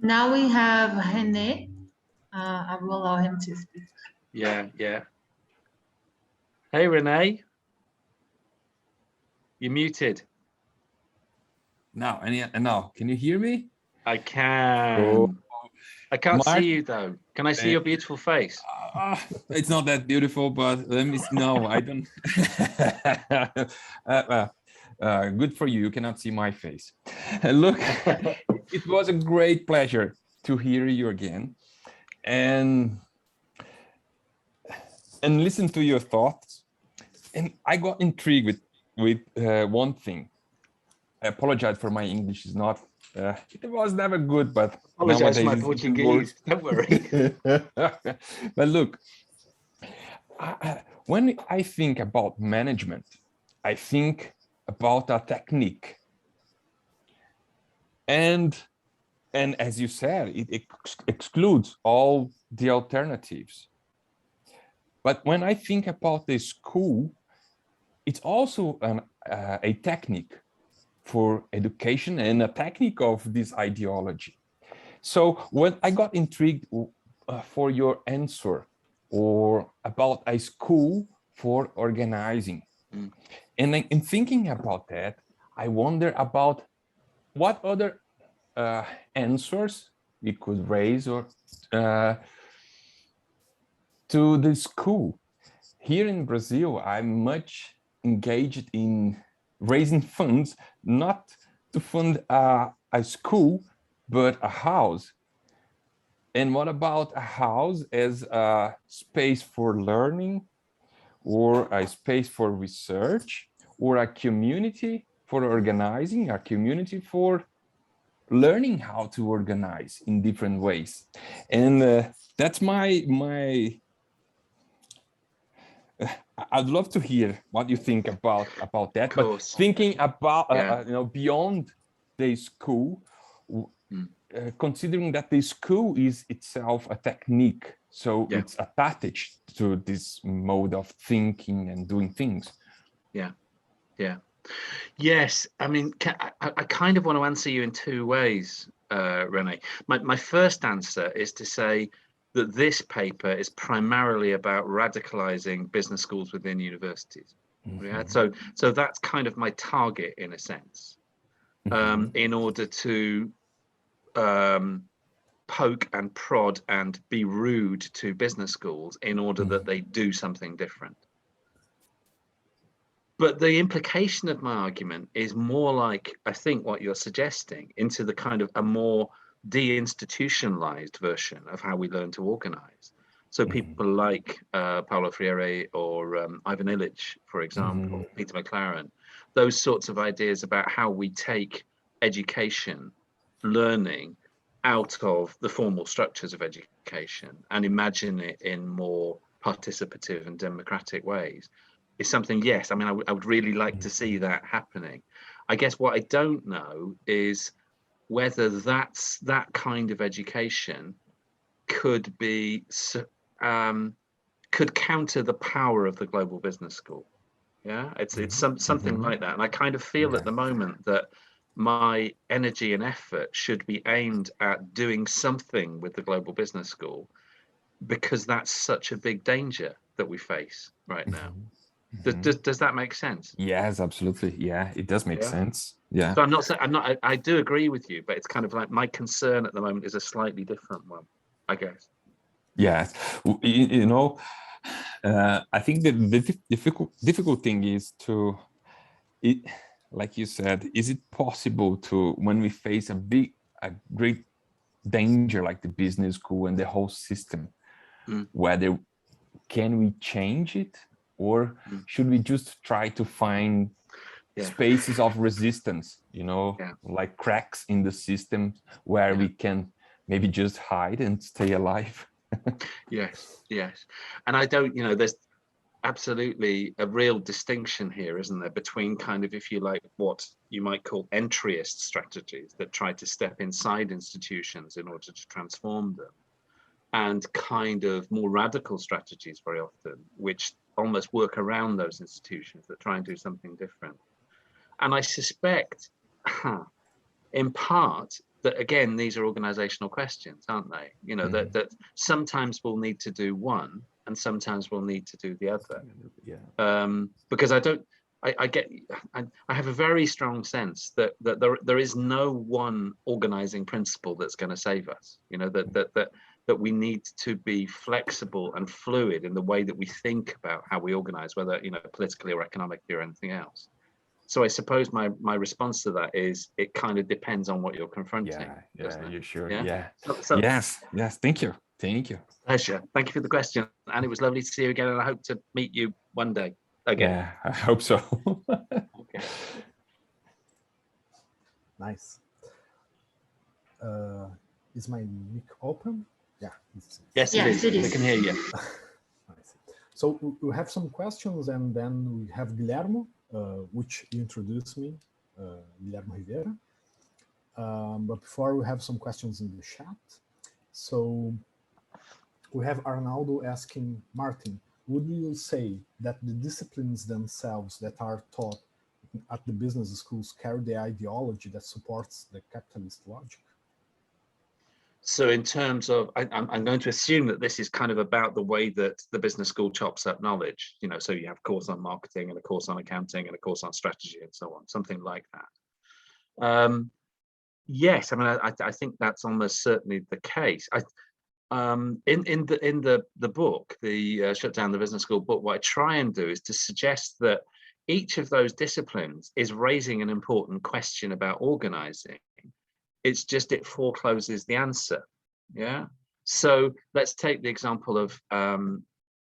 Now we have René. I will allow him to speak. Yeah. Hey, René. You're muted. Now, can you hear me? I can. Oh. I can't see you though. Can I see your beautiful face? It's not that beautiful, but let me see. No, I don't. Good for you. You cannot see my face. Look, it was a great pleasure to hear you again and listen to your thoughts. And I got intrigued with one thing. I apologize for my English. Is not. It was never good, but apologize for my Portuguese. Don't worry. But look, when I think about management, I think about a technique, and as you said, it excludes all the alternatives. But when I think about the school, it's also a technique for education and a technique of this ideology. So when I got intrigued for your answer or about a school for organizing, and in thinking about that, I wonder about what other answers we could raise or to the school. Here in Brazil, I'm much engaged in raising funds, not to fund a school, but a house. And what about a house as a space for learning, or a space for research, or a community for organizing, a community for learning how to organize in different ways? And that's I'd love to hear what you think about that. But thinking about beyond the school, considering that the school is itself a technique, so it's attached to this mode of thinking and doing things. Yes, I mean, I kind of want to answer you in two ways, Rene. My first answer is to say that this paper is primarily about radicalizing business schools within universities. So that's kind of my target in a sense, in order to poke and prod and be rude to business schools in order that they do something different. But the implication of my argument is more like, I think, what you're suggesting, into the kind of a more deinstitutionalized version of how we learn to organize. So people like Paulo Freire or Ivan Illich, for example, Peter McLaren, those sorts of ideas about how we take education, learning, out of the formal structures of education and imagine it in more participative and democratic ways is something, yes, I mean, I would really like to see that happening. I guess what I don't know is whether that kind of education could be, could counter the power of the global business school. Yeah, it's something like that. And I kind of feel at the moment that my energy and effort should be aimed at doing something with the global business school, because that's such a big danger that we face right now. Does that make sense? Yes, absolutely. Yeah, it does make sense. Yeah. So I do agree with you, but it's kind of like my concern at the moment is a slightly different one, I guess. Yes, I think that the difficult thing is like you said, is it possible to, when we face a great danger like the business school and the whole system, whether can we change it, or should we just try to find spaces of resistance, like cracks in the system where we can maybe just hide and stay alive? Yes. And I don't, there's absolutely a real distinction here, isn't there, between kind of, if you like, what you might call entryist strategies that try to step inside institutions in order to transform them, and kind of more radical strategies very often, which almost work around those institutions that try and do something different. And I suspect, in part, that again, these are organizational questions, aren't they? That sometimes we'll need to do one and sometimes we'll need to do the other. Because I have a very strong sense that there is no one organizing principle that's going to save us. That we need to be flexible and fluid in the way that we think about how we organize, whether politically or economically or anything else. So I suppose my response to that is it kind of depends on what you're confronting. You're sure. So, yes. Thank you. Pleasure. Thank you for the question, and it was lovely to see you again, and I hope to meet you one day again. Yeah, I hope so. Okay. Nice. Is my mic open? Yeah. Yes, it is. We can hear you. So we have some questions, and then we have Guilhermo, which introduced me, Guilhermo Rivera. But before, we have some questions in the chat. So We have Arnaldo asking, Martin, would you say that the disciplines themselves that are taught at the business schools carry the ideology that supports the capitalist logic? So in terms of, I'm going to assume that this is kind of about the way that the business school chops up knowledge, you know, so you have a course on marketing and a course on accounting and a course on strategy and so on, something like that. Yes, I mean, I think that's almost certainly the case. In the book, the Shut Down the Business School book, what I try and do is to suggest that each of those disciplines is raising an important question about organizing. It's just it forecloses the answer. Yeah. So let's take the example of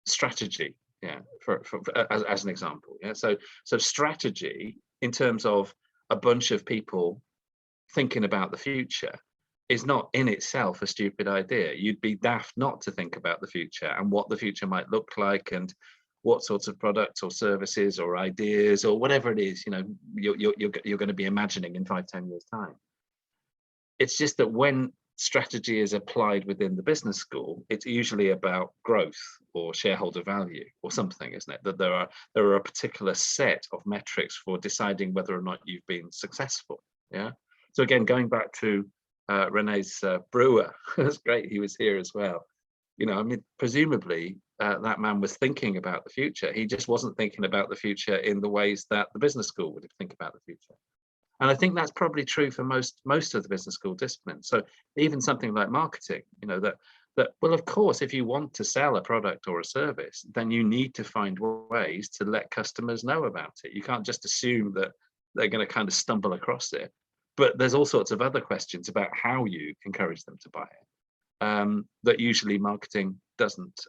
strategy. Yeah, as an example. Yeah. So strategy in terms of a bunch of people thinking about the future is not in itself a stupid idea. You'd be daft not to think about the future and what the future might look like and what sorts of products or services or ideas or whatever it is, you know, you're going to be imagining in 5-10 years time. It's just that when strategy is applied within the business school, it's usually about growth or shareholder value or something, isn't it? That there are a particular set of metrics for deciding whether or not you've been successful. Yeah. So again, going back to René's brewer, that's great. He was here as well. You know, I mean, presumably that man was thinking about the future. He just wasn't thinking about the future in the ways that the business school would think about the future. And I think that's probably true for most of the business school disciplines. So even something like marketing, you know, that well, of course, if you want to sell a product or a service, then you need to find ways to let customers know about it. You can't just assume that they're going to kind of stumble across it. But there's all sorts of other questions about how you encourage them to buy it that usually marketing doesn't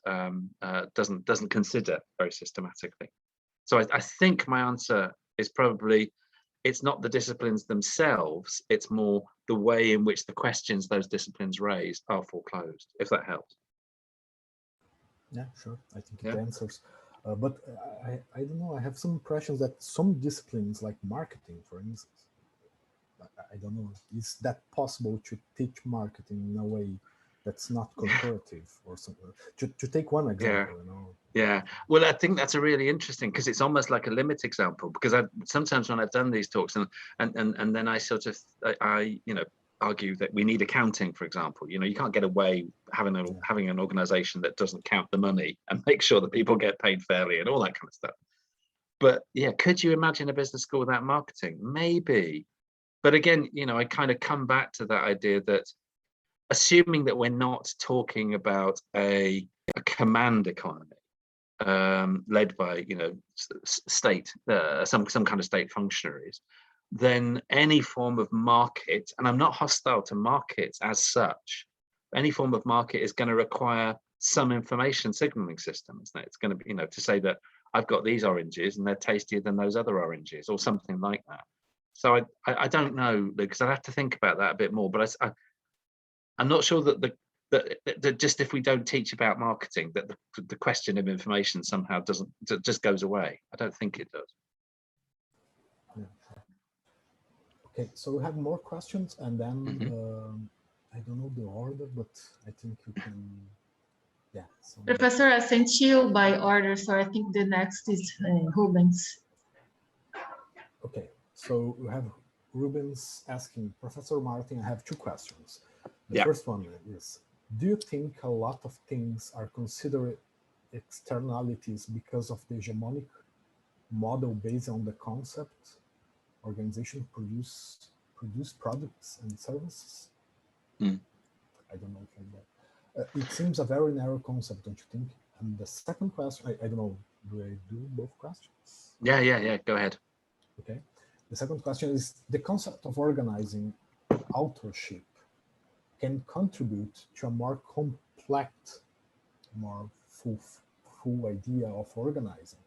consider very systematically. So I think my answer is probably, it's not the disciplines themselves, it's more the way in which the questions those disciplines raise are foreclosed, if that helps. Yeah, sure. I think it answers. But I don't know, I have some impressions that some disciplines like marketing, for instance, I don't know, is that possible to teach marketing in a way that's not corporative or something? To take one example, you know. Yeah, well, I think that's a really interesting, because it's almost like a limit example, because sometimes when I've done these talks and then I sort of you know, argue that we need accounting, for example. You know, you can't get away having an organization that doesn't count the money and make sure that people get paid fairly and all that kind of stuff. But yeah, could you imagine a business school without marketing? Maybe. But again, you know, I kind of come back to that idea that assuming that we're not talking about a command economy led by, you know, state, some kind of state functionaries, then any form of market, and I'm not hostile to markets as such, any form of market is going to require some information signaling system, isn't it? It's going to be, you know, to say that I've got these oranges and they're tastier than those other oranges or something like that. So I don't know, because I'd have to think about that a bit more, but I'm not sure that that just if we don't teach about marketing, that the question of information somehow just goes away. I don't think it does. Yeah. Okay, so we have more questions, and then I don't know the order, but I think you can. Yeah. So Professor, I sent you by order, so I think the next is Rubens. Okay, so we have Rubens asking, Professor Martin, I have two questions. The first one is, do you think a lot of things are considered externalities because of the hegemonic model based on the concept organization produce products and services? I don't know if I get. It seems a very narrow concept, don't you think? And the second question, I don't know, do I do both questions? Yeah, go ahead. Okay. The second question is, the concept of organizing authorship can contribute to a more complex, more full idea of organizing.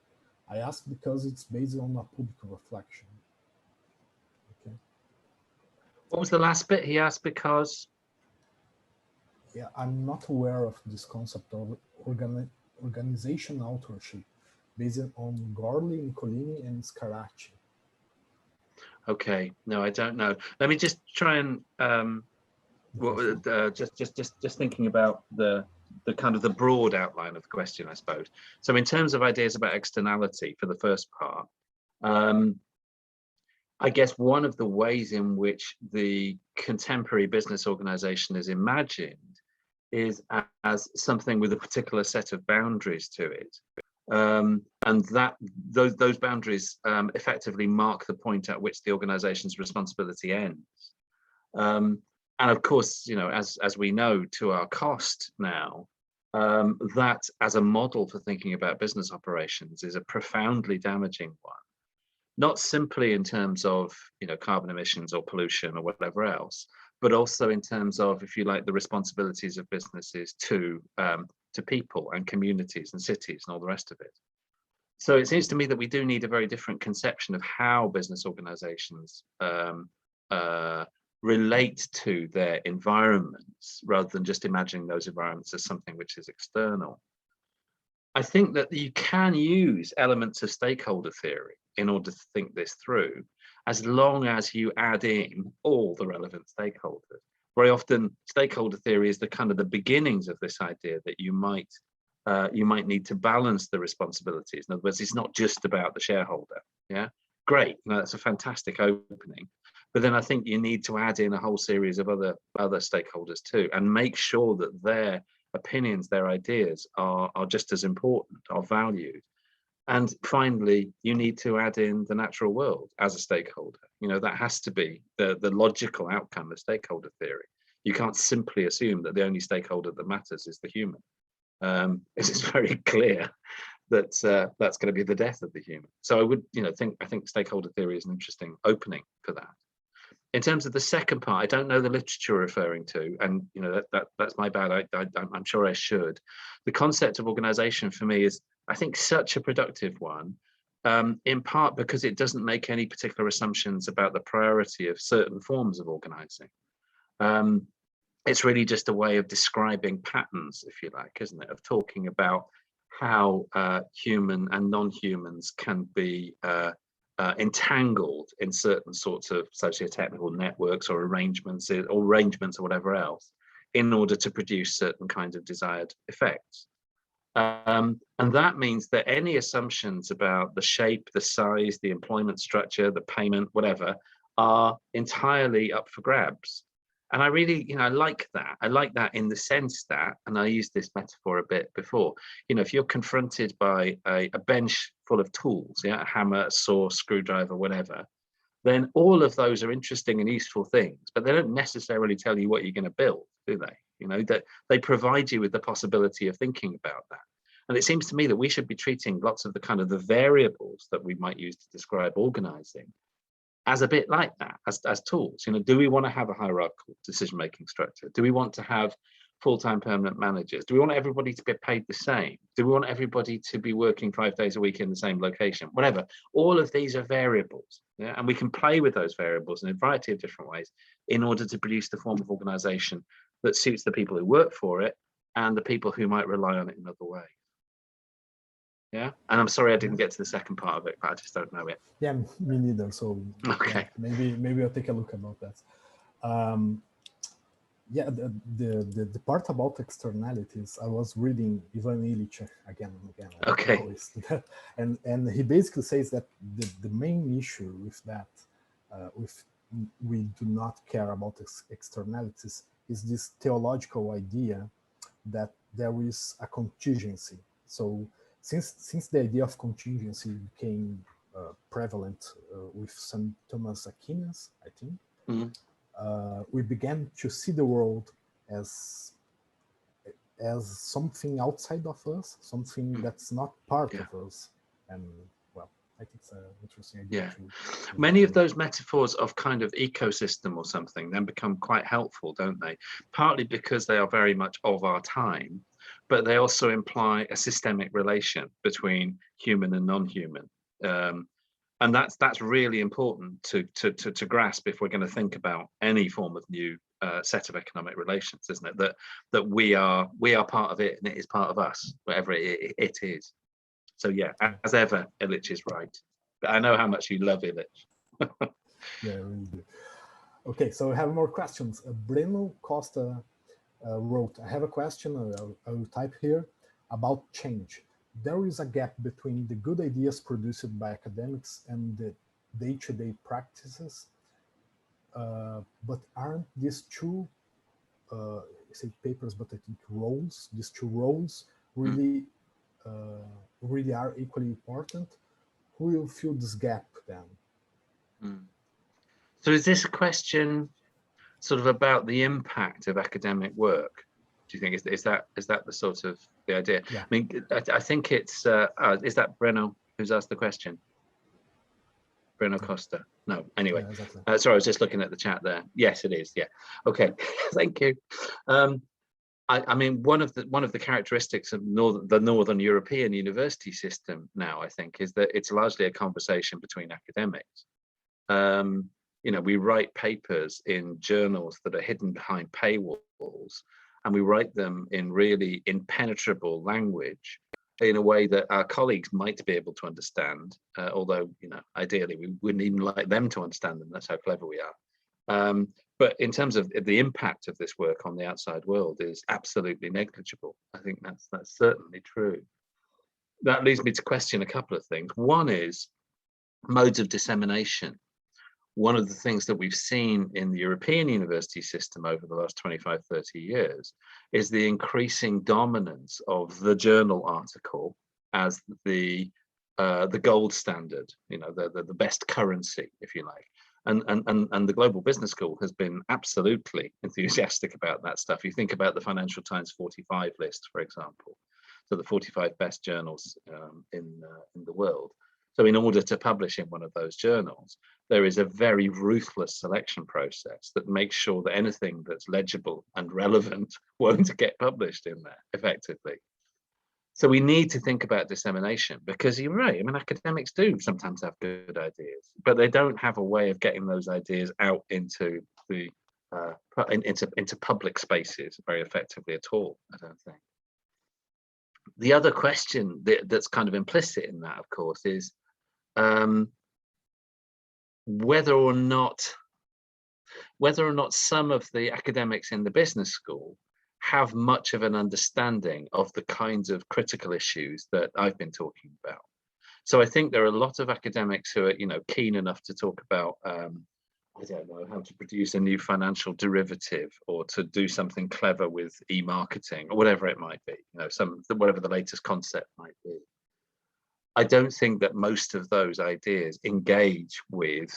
I ask because it's based on a public reflection. Okay. What was the last bit? He asked because? Yeah, I'm not aware of this concept of organization authorship based on Gorley, Nicolini, and Scaracci. Okay, no, I don't know. Let me just try and just thinking about the the kind of the broad outline of the question, I suppose. So in terms of ideas about externality for the first part, I guess one of the ways in which the contemporary business organization is imagined is as something with a particular set of boundaries to it. And that those boundaries effectively mark the point at which the organization's responsibility ends. And of course, you know, as we know to our cost now, that as a model for thinking about business operations is a profoundly damaging one. Not simply in terms of, you know, carbon emissions or pollution or whatever else, but also in terms of, if you like, the responsibilities of businesses to people and communities and cities and all the rest of it. So it seems to me that we do need a very different conception of how business organizations relate to their environments, rather than just imagining those environments as something which is external. I think that you can use elements of stakeholder theory in order to think this through, as long as you add in all the relevant stakeholders. Very often, stakeholder theory is the kind of the beginnings of this idea that you might need to balance the responsibilities. In other words, it's not just about the shareholder. Yeah, great. No, that's a fantastic opening. But then I think you need to add in a whole series of other stakeholders too, and make sure that their opinions, their ideas are just as important, are valued. And finally, you need to add in the natural world as a stakeholder. You know, that has to be the logical outcome of stakeholder theory. You can't simply assume that the only stakeholder that matters is the human. It's very clear that that's going to be the death of the human. So I would, you know, I think stakeholder theory is an interesting opening for that. In terms of the second part, I don't know the literature you're referring to, and you know that's my bad. I'm sure I should. The concept of organization for me is, I think, such a productive one, in part because it doesn't make any particular assumptions about the priority of certain forms of organizing. It's really just a way of describing patterns, if you like, isn't it? Of talking about how human and non-humans can be entangled in certain sorts of socio-technical networks or arrangements or whatever else, in order to produce certain kinds of desired effects. And that means that any assumptions about the shape, the size, the employment structure, the payment, whatever, are entirely up for grabs. And I really, you know, I like that. I like that in the sense that, and I used this metaphor a bit before, you know, if you're confronted by a bench full of tools, yeah, a hammer, a saw, screwdriver, whatever, then all of those are interesting and useful things, but they don't necessarily tell you what you're going to build, do they? You know, that they provide you with the possibility of thinking about that. And it seems to me that we should be treating lots of the kind of the variables that we might use to describe organizing as a bit like that, as tools. You know, do we want to have a hierarchical decision-making structure? Do we want to have full-time permanent managers? Do we want everybody to get paid the same? Do we want everybody to be working 5 days a week in the same location? Whatever. All of these are variables, yeah? And we can play with those variables in a variety of different ways in order to produce the form of organization that suits the people who work for it and the people who might rely on it in other ways. Yeah, and I'm sorry I didn't get to the second part of it, but I just don't know it. Yeah, me neither. So okay, yeah, maybe I'll take a look about that. Yeah, the part about externalities, I was reading Ivan Illich again and again. Okay. Always do that. And he basically says that the main issue with that, if we do not care about externalities, is this theological idea that there is a contingency. So since the idea of contingency became prevalent with St. Thomas Aquinas, I think, we began to see the world as something outside of us, something that's not part of us. And well, I think it's an interesting idea. Yeah, many of those metaphors of kind of ecosystem or something then become quite helpful, don't they? Partly because they are very much of our time, but they also imply a systemic relation between human and non-human. And that's really important to grasp if we're going to think about any form of new set of economic relations, isn't it? That we are part of it and it is part of us, whatever it is. So yeah, as ever, Illich is right. But I know how much you love Illich. Yeah, I really do. Okay, so we have more questions. Breno Costa wrote, I have a question, I will type here, about change. There is a gap between the good ideas produced by academics and the day-to-day practices, but aren't these two, I say papers, but I think roles, these two roles really, really are equally important? Who will fill this gap then? So is this a question sort of about the impact of academic work? Do you think is that the sort of the idea? Yeah. I mean, I think it's is that Breno who's asked the question? Breno Costa. No, anyway. Yeah, exactly. Sorry, I was just looking at the chat there. Yes, it is. Yeah. Okay. Thank you. I mean, one of the characteristics of the Northern European university system now, I think, is that it's largely a conversation between academics. You know, we write papers in journals that are hidden behind paywalls, and we write them in really impenetrable language in a way that our colleagues might be able to understand, although, you know, ideally we wouldn't even like them to understand them. That's how clever we are. But in terms of the impact of this work on the outside world is absolutely negligible. I think that's certainly true. That leads me to question a couple of things. One is modes of dissemination. One of the things that we've seen in the European university system over the last 25, 30 years is the increasing dominance of the journal article as the gold standard, you know, the best currency, if you like. And the Global Business School has been absolutely enthusiastic about that stuff. You think about the Financial Times 45 list, for example, so the 45 best journals in the world. So in order to publish in one of those journals, there is a very ruthless selection process that makes sure that anything that's legible and relevant won't get published in there effectively. So we need to think about dissemination, because you're right. I mean, academics do sometimes have good ideas, but they don't have a way of getting those ideas out into the into public spaces very effectively at all, I don't think. The other question that's kind of implicit in that, of course, is whether or not some of the academics in the business school have much of an understanding of the kinds of critical issues that I've been talking about. So I think there are a lot of academics who are, you know, keen enough to talk about, I don't know, how to produce a new financial derivative or to do something clever with e-marketing or whatever it might be, you know, whatever the latest concept might be. I don't think that most of those ideas engage with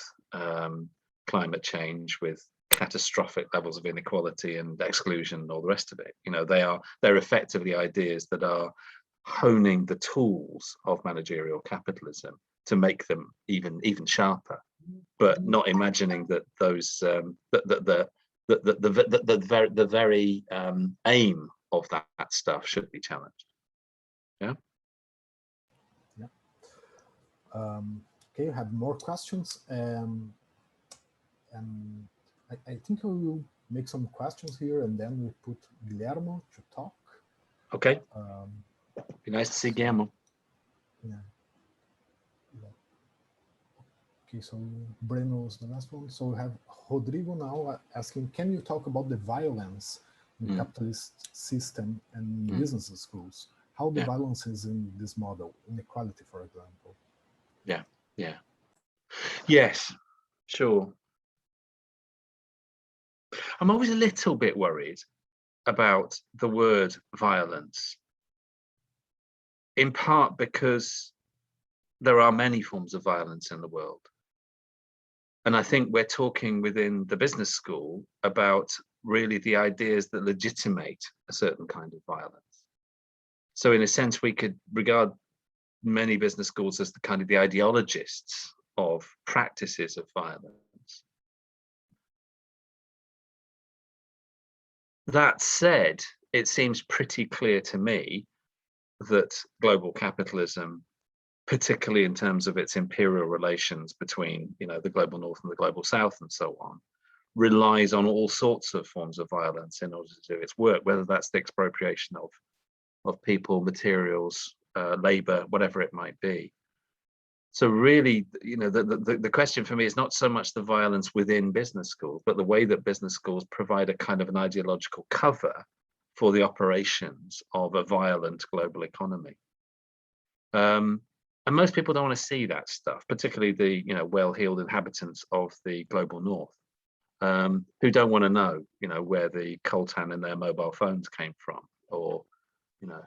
climate change, with catastrophic levels of inequality and exclusion and all the rest of it. You know, they're effectively ideas that are honing the tools of managerial capitalism to make them even sharper, but not imagining that those the very aim of that stuff should be challenged. Yeah. Okay, I have more questions, and I think I will make some questions here, and then we put Guillermo to talk. Okay. Be nice to see Guillermo. Yeah. Okay, so Breno is the last one. So we have Rodrigo now asking, can you talk about the violence in capitalist system and business schools? How the violence is in this model, inequality, for example? Yeah. Yes, sure. I'm always a little bit worried about the word violence, in part because there are many forms of violence in the world. And I think we're talking within the business school about really the ideas that legitimate a certain kind of violence. So in a sense, we could regard many business schools as the kind of the ideologists of practices of violence. That said, it seems pretty clear to me that global capitalism, particularly in terms of its imperial relations between, you know, the global north and the global south and so on, relies on all sorts of forms of violence in order to do its work, whether that's the expropriation of people, materials, labor, whatever it might be. So really, you know, the question for me is not so much the violence within business schools, but the way that business schools provide a kind of an ideological cover for the operations of a violent global economy. And most people don't want to see that stuff, particularly the well-heeled inhabitants of the global north, who don't want to know where the coltan in their mobile phones came from, or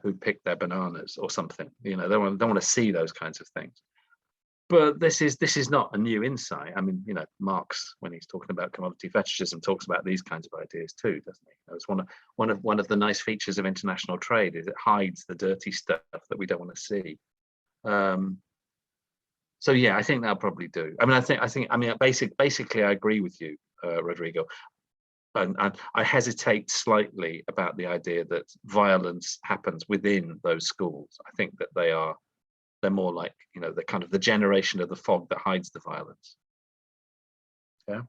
who picked their bananas or something. They don't want to see those kinds of things. But this is not a new insight. I mean, Marx, when he's talking about commodity fetishism, talks about these kinds of ideas too, doesn't he? It's one of the nice features of international trade is it hides the dirty stuff that we don't want to see. So yeah, I think that'll probably do. I mean, basically, I agree with you, Rodrigo. And I hesitate slightly about the idea that violence happens within those schools. I think that they're more like, the kind of the generation of the fog that hides the violence. Yeah.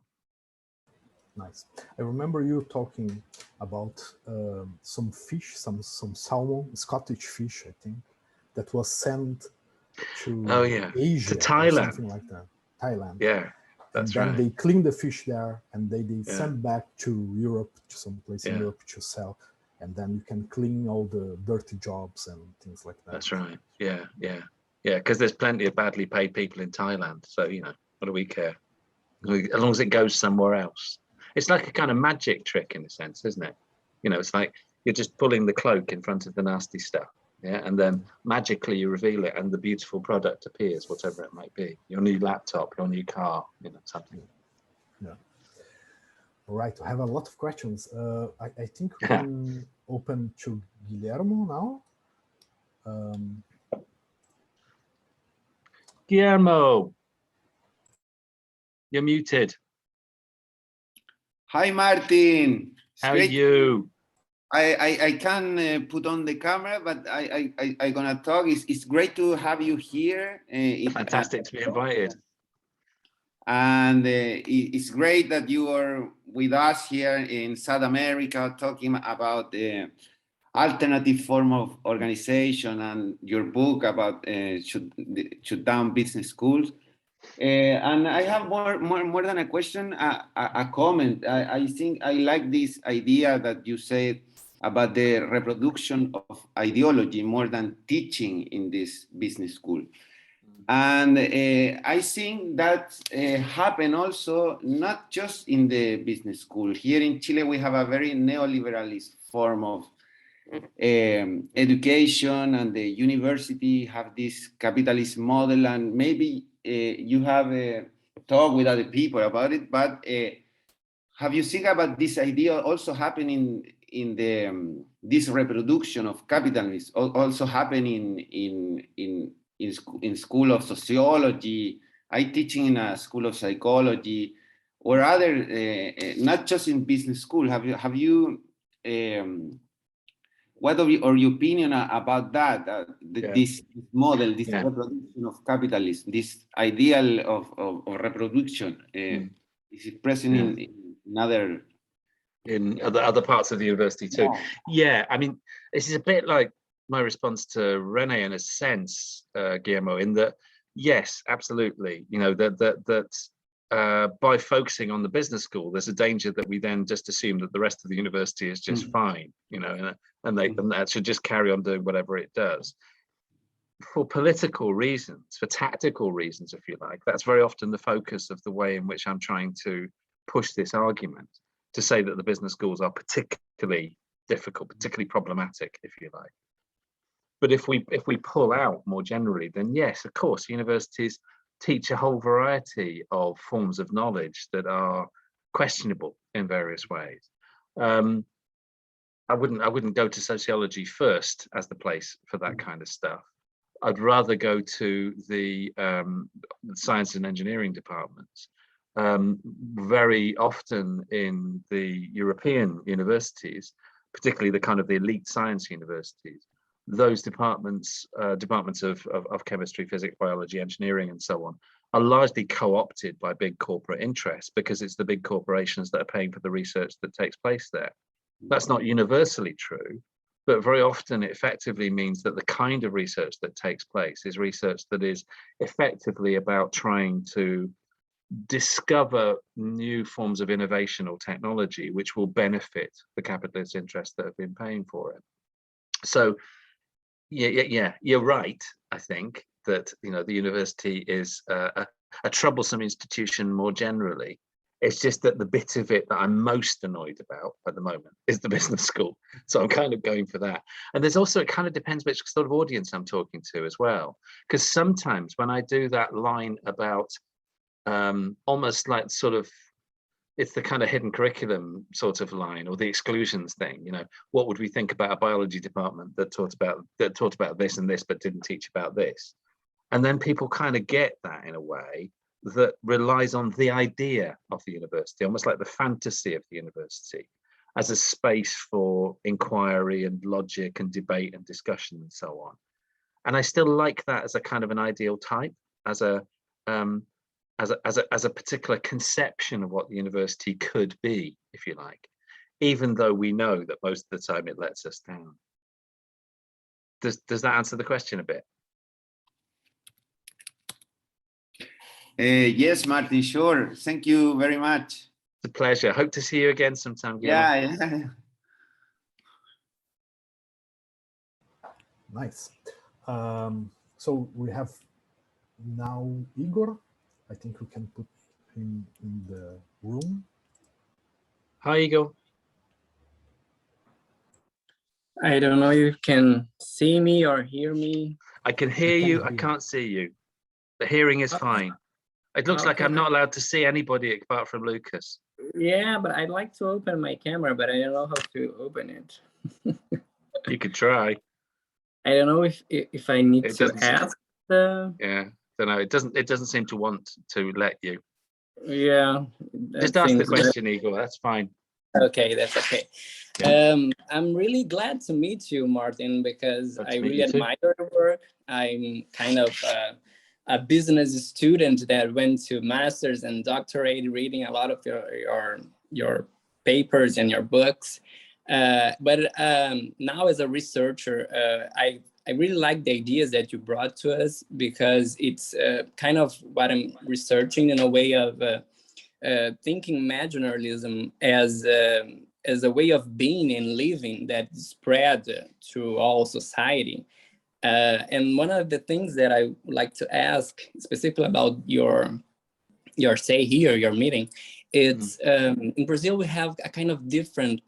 Nice. I remember you talking about some fish, some salmon, Scottish fish, I think, that was sent to Asia, to Thailand, or something like that. Thailand. Yeah, that's right. And then they clean the fish there, and they send back to Europe, to some place in Europe to sell. And then you can clean all the dirty jobs and things like that. That's right. Yeah. Because there's plenty of badly paid people in Thailand. So what do we care? As long as it goes somewhere else. It's like a kind of magic trick in a sense, isn't it? It's like you're just pulling the cloak in front of the nasty stuff. Yeah, and then magically you reveal it, and the beautiful product appears, whatever it might be. Your new laptop, your new car, something. Yeah. All right, I have a lot of questions. I think we can open to Guillermo now. Guillermo, you're muted. Hi, Martin. How are you? I can put on the camera, but I gonna talk. It's great to have you here. Fantastic to be invited. And it's great that you are with us here in South America, talking about the alternative form of organization and your book about shut down business schools. And I have more than a question, a comment. I think I like this idea that you said about the reproduction of ideology more than teaching in this business school. And I think that happened also not just in the business school. Here in Chile, we have a very neoliberalist form of education, and the university have this capitalist model, and maybe you have talked with other people about it, but have you think about this idea also happening in the this reproduction of capitalism also happening in school of sociology? I teaching in a school of psychology, or other not just in business school. Have you what are your opinion about that? This model, this reproduction of capitalism, this ideal of reproduction, is it present in other parts of the university too? Yeah, I mean, this is a bit like my response to Rene in a sense, Guillermo, in that yes, absolutely. That by focusing on the business school, there's a danger that we then just assume that the rest of the university is just fine, and that should just carry on doing whatever it does. For political reasons, for tactical reasons, if you like, that's very often the focus of the way in which I'm trying to push this argument, to say that the business schools are particularly difficult, particularly problematic, if you like. But if we pull out more generally, then yes, of course, universities teach a whole variety of forms of knowledge that are questionable in various ways. I wouldn't go to sociology first as the place for that kind of stuff. I'd rather go to the science and engineering departments. Very often in the European universities, particularly the kind of the elite science universities, those departments of chemistry, physics, biology, engineering, and so on, are largely co-opted by big corporate interests, because it's the big corporations that are paying for the research that takes place there. That's not universally true, but very often it effectively means that the kind of research that takes place is research that is effectively about trying to discover new forms of innovation or technology which will benefit the capitalist interests that have been paying for it. So yeah, you're right. I think that, you know, the university is a troublesome institution more generally. It's just that the bit of it that I'm most annoyed about at the moment is the business school. So I'm kind of going for that. And there's also, it kind of depends which sort of audience I'm talking to as well. Because sometimes when I do that line about almost like sort of, it's the kind of hidden curriculum sort of line, or the exclusions thing, you know, what would we think about a biology department that taught about this and this, but didn't teach about this? And then people kind of get that in a way that relies on the idea of the university, almost like the fantasy of the university, as a space for inquiry and logic and debate and discussion and so on. And I still like that as a kind of an ideal type, as a particular conception of what the university could be, if you like, even though we know that most of the time it lets us down. Does that answer the question a bit? Yes, Martin, sure. Thank you very much. It's a pleasure. Hope to see you again sometime, Guillermo. Yeah. Nice. So we have now Igor. I think we can put him in the room. Hi, Igor. I don't know if you can see me or hear me. I can hear you. I can't see you. The hearing is fine. It looks like I'm not allowed to see anybody apart from Lucas. Yeah, but I'd like to open my camera, but I don't know how to open it. You could try. I don't know if I need to ask. Yeah, don't know. It doesn't seem to want to let you. Yeah. Just ask the question, Igor. That's fine. Okay, that's okay. Yeah. I'm really glad to meet you, Martin, because I really admire your work. I'm kind of a business student that went to master's and doctorate, reading a lot of your papers and your books. But now as a researcher, I really like the ideas that you brought to us, because it's kind of what I'm researching, in a way of thinking imaginalism as a way of being and living that spread through all society. And one of the things that I would like to ask specifically about your meeting, it's in Brazil we have a kind of different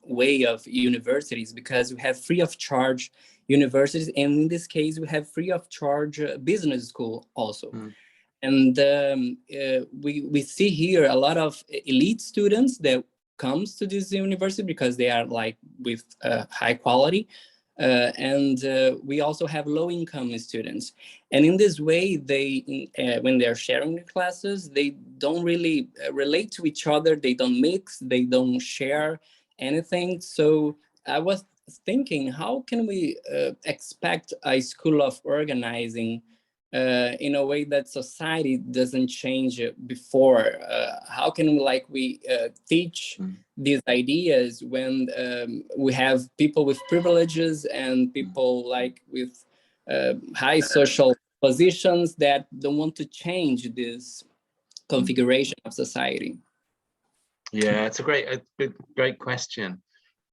way of universities, because we have free of charge universities, and in this case we have free of charge business school also. And we see here a lot of elite students that comes to this university because they are like with high quality. And we also have low-income students, and in this way, they when they're sharing the classes, they don't really relate to each other. They don't mix. They don't share anything. So I was thinking, how can we expect a school of organizing in a way that society doesn't change before? How can we teach these ideas when we have people with privileges and people like with high social positions that don't want to change this configuration of society? Yeah, it's a great question.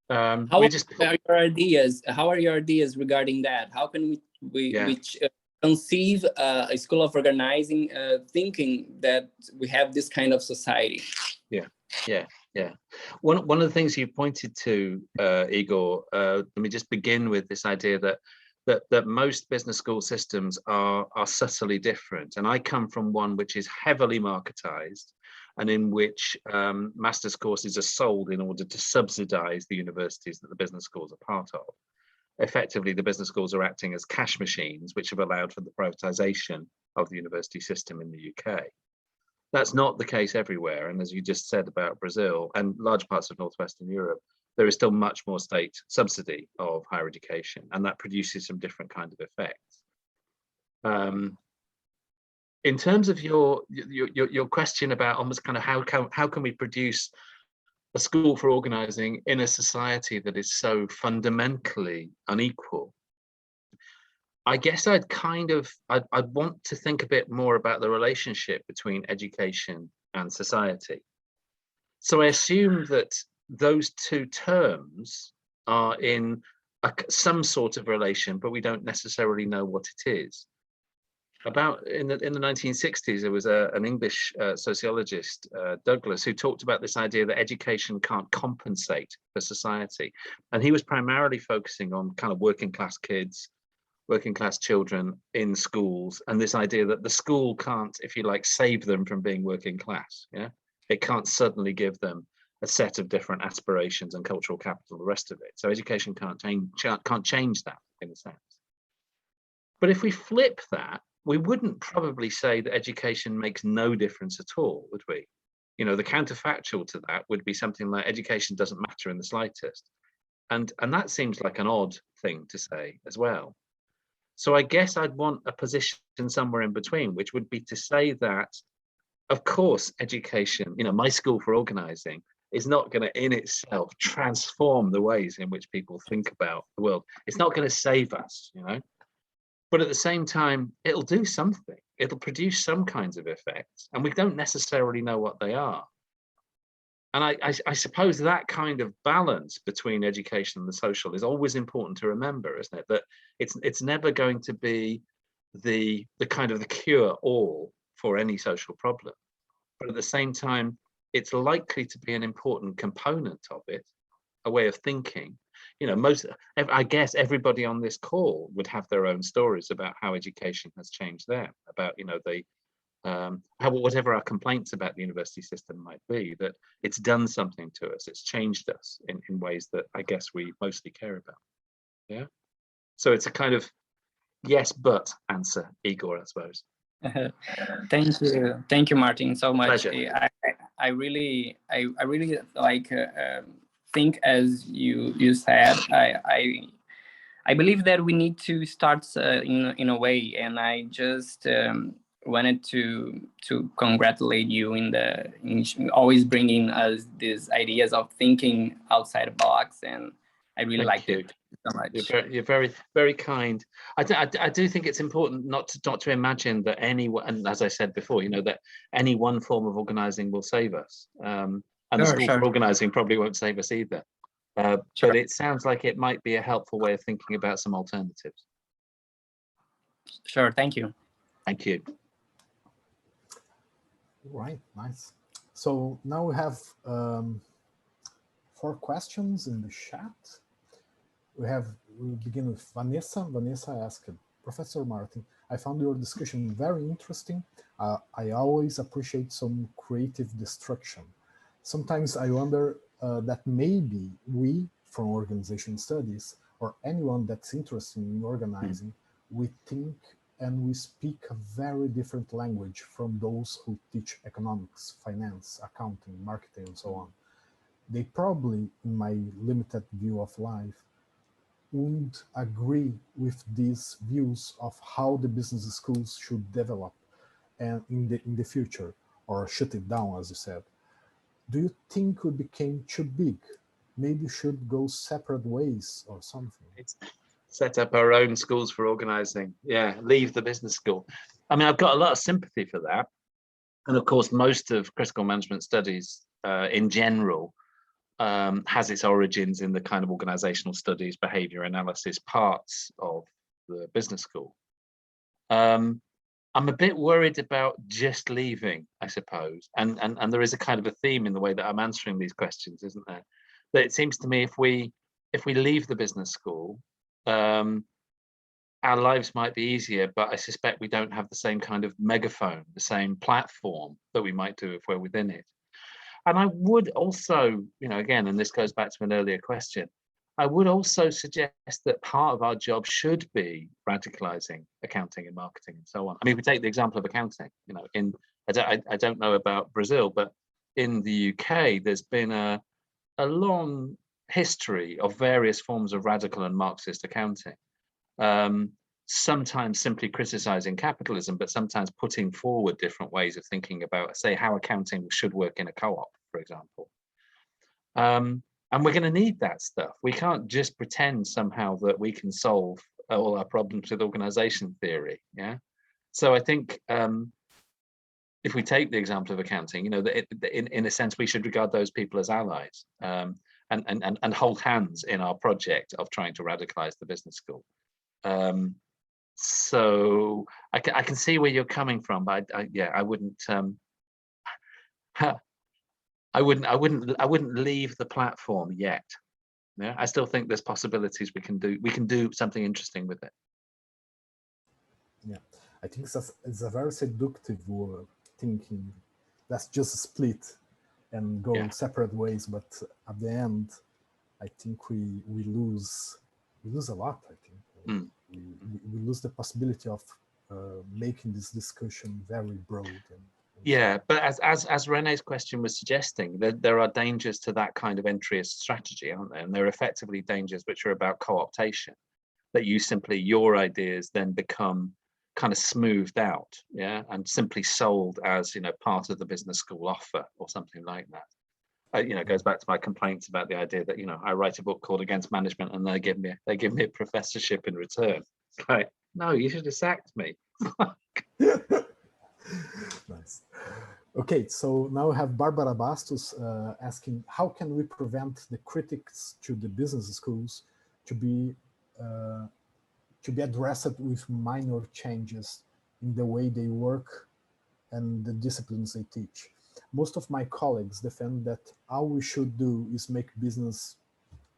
How are your ideas regarding that? How can we conceive a school of organizing, thinking that we have this kind of society? Yeah. One of the things you pointed to, Igor, let me just begin with this idea that most business school systems are subtly different. And I come from one which is heavily marketized, and in which master's courses are sold in order to subsidize the universities that the business schools are part of. Effectively, the business schools are acting as cash machines, which have allowed for the privatization of the university system in the UK. That's not the case everywhere. And as you just said about Brazil and large parts of Northwestern Europe, there is still much more state subsidy of higher education, and that produces some different kind of effects. In terms of your question about almost kind of how can we produce a school for organizing in a society that is so fundamentally unequal, I guess I'd want to think a bit more about the relationship between education and society. So I assume that those two terms are in some sort of relation, but we don't necessarily know what it is. About in the 1960s, there was an English sociologist, Douglas, who talked about this idea that education can't compensate for society, and he was primarily focusing on kind of working class kids, working class children in schools, and this idea that the school can't, if you like, save them from being working class. Yeah, it can't suddenly give them a set of different aspirations and cultural capital, the rest of it. So education can't change that in a sense. But if we flip that, we wouldn't probably say that education makes no difference at all, would we? You know, the counterfactual to that would be something like education doesn't matter in the slightest. And that seems like an odd thing to say as well. So I guess I'd want a position somewhere in between, which would be to say that, of course, education, you know, my school for organizing is not going to in itself transform the ways in which people think about the world. It's not going to save us, you know, but at the same time, it'll do something. It'll produce some kinds of effects, and we don't necessarily know what they are. And I suppose that kind of balance between education and the social is always important to remember, isn't it? That it's never going to be the kind of the cure all for any social problem, but at the same time, it's likely to be an important component of it, a way of thinking. You know, I guess everybody on this call would have their own stories about how education has changed them, about, you know, how whatever our complaints about the university system might be, that it's done something to us, it's changed us in ways that I guess we mostly care about. Yeah. So it's a kind of yes, but answer, Igor, I suppose. Thank you, Martin, so much. Pleasure. I really like think as you said. I believe that we need to start in a way, and I just wanted to congratulate you in always bringing us these ideas of thinking outside the box, and I really liked it so much. You're very, very kind. I do think it's important not to imagine that anyone, and as I said before, you know, that any one form of organizing will save us, and the school for organizing probably won't save us either. But it sounds like it might be a helpful way of thinking about some alternatives. Sure, thank you. Thank you. Right, nice. So now we have 4 questions in the chat. We'll begin with Vanessa. Vanessa asked, Professor Martin, I found your discussion very interesting. I always appreciate some creative destruction. Sometimes I wonder that maybe we, from organization studies, or anyone that's interested in organizing, we think and we speak a very different language from those who teach economics, finance, accounting, marketing, and so on. They probably, in my limited view of life, wouldn't agree with these views of how the business schools should develop and in the future, or shut it down, as you said. Do you think we became too big? Maybe should go separate ways or something? Set up our own schools for organizing. Yeah, leave the business school. I mean, I've got a lot of sympathy for that. And of course, most of critical management studies in general has its origins in the kind of organizational studies, behavior analysis parts of the business school. I'm a bit worried about just leaving, I suppose. And there is a kind of a theme in the way that I'm answering these questions, isn't there? That it seems to me if we leave the business school, our lives might be easier, but I suspect we don't have the same kind of megaphone, the same platform that we might do if we're within it. And I would also, you know, again, and this goes back to an earlier question, I would also suggest that part of our job should be radicalizing accounting and marketing and so on. I mean, if we take the example of accounting, you know, I don't know about Brazil, but in the UK, there's been a long history of various forms of radical and Marxist accounting. Sometimes simply criticizing capitalism, but sometimes putting forward different ways of thinking about, say, how accounting should work in a co-op, for example. And we're going to need that stuff. We can't just pretend somehow that we can solve all our problems with organization theory. Yeah. So I think if we take the example of accounting, you know, that in a sense, we should regard those people as allies and hold hands in our project of trying to radicalize the business school. So I can see where you're coming from, but yeah, I wouldn't leave the platform yet. Yeah, I still think there's possibilities we can do something interesting with it. Yeah, I think it's a very seductive thinking. Let's just split and go separate ways, but at the end, I think we lose a lot. I think we lose the possibility of making this discussion very broad. Yeah, but as Rene's question was suggesting, there are dangers to that kind of entryist strategy, aren't there? And there are effectively dangers which are about co-optation, that your ideas then become kind of smoothed out, yeah, and simply sold as, you know, part of the business school offer or something like that. You know, it goes back to my complaints about the idea that, you know, I write a book called Against Management and they give me a professorship in return. It's like, no, you should have sacked me. Nice. Okay, so now we have Barbara Bastos asking, how can we prevent the critics to the business schools to be addressed with minor changes in the way they work and the disciplines they teach? Most of my colleagues defend that all we should do is make business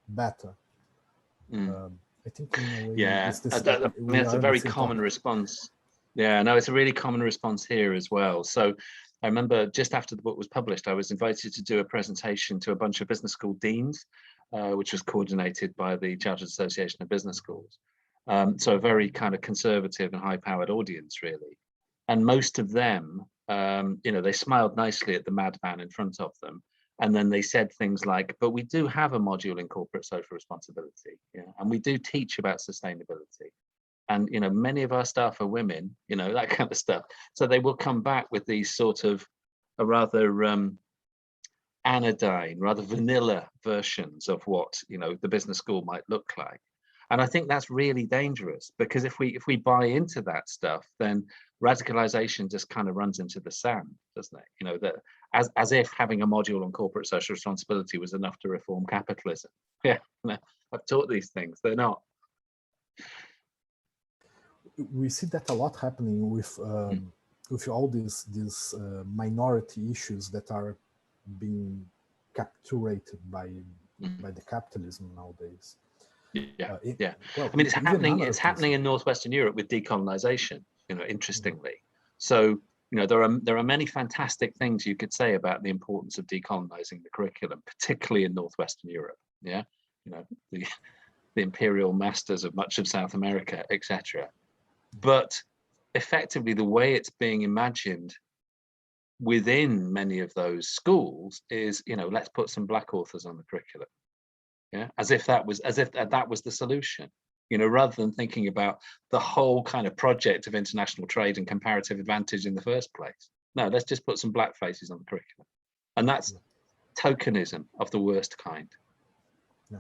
better. I think in a way, that's a very common response. Yeah, no, it's a really common response here as well. So I remember just after the book was published, I was invited to do a presentation to a bunch of business school deans, which was coordinated by the Chartered Association of Business Schools. So a very kind of conservative and high-powered audience, really. And most of them, you know, they smiled nicely at the madman in front of them. And then they said things like, but we do have a module in corporate social responsibility, yeah, and we do teach about sustainability. And, you know, many of our staff are women, you know, that kind of stuff. So they will come back with these sort of a rather anodyne, rather vanilla versions of what, you know, the business school might look like. And I think that's really dangerous, because if we buy into that stuff, then radicalization just kind of runs into the sand, doesn't it? You know, that as if having a module on corporate social responsibility was enough to reform capitalism. Yeah, I've taught these things, they're not. We see that a lot happening with all these minority issues that are being captured by the capitalism nowadays. Yeah, yeah. Well, I mean, it's happening in Northwestern Europe with decolonization, you know, interestingly. So, you know, there are many fantastic things you could say about the importance of decolonizing the curriculum, particularly in Northwestern Europe. Yeah, you know, the imperial masters of much of South America, etc. But effectively, the way it's being imagined within many of those schools is, you know, let's put some Black authors on the curriculum. Yeah, as if that was the solution, you know, rather than thinking about the whole kind of project of international trade and comparative advantage in the first place. No, let's just put some Black faces on the curriculum. And that's tokenism of the worst kind. Yeah,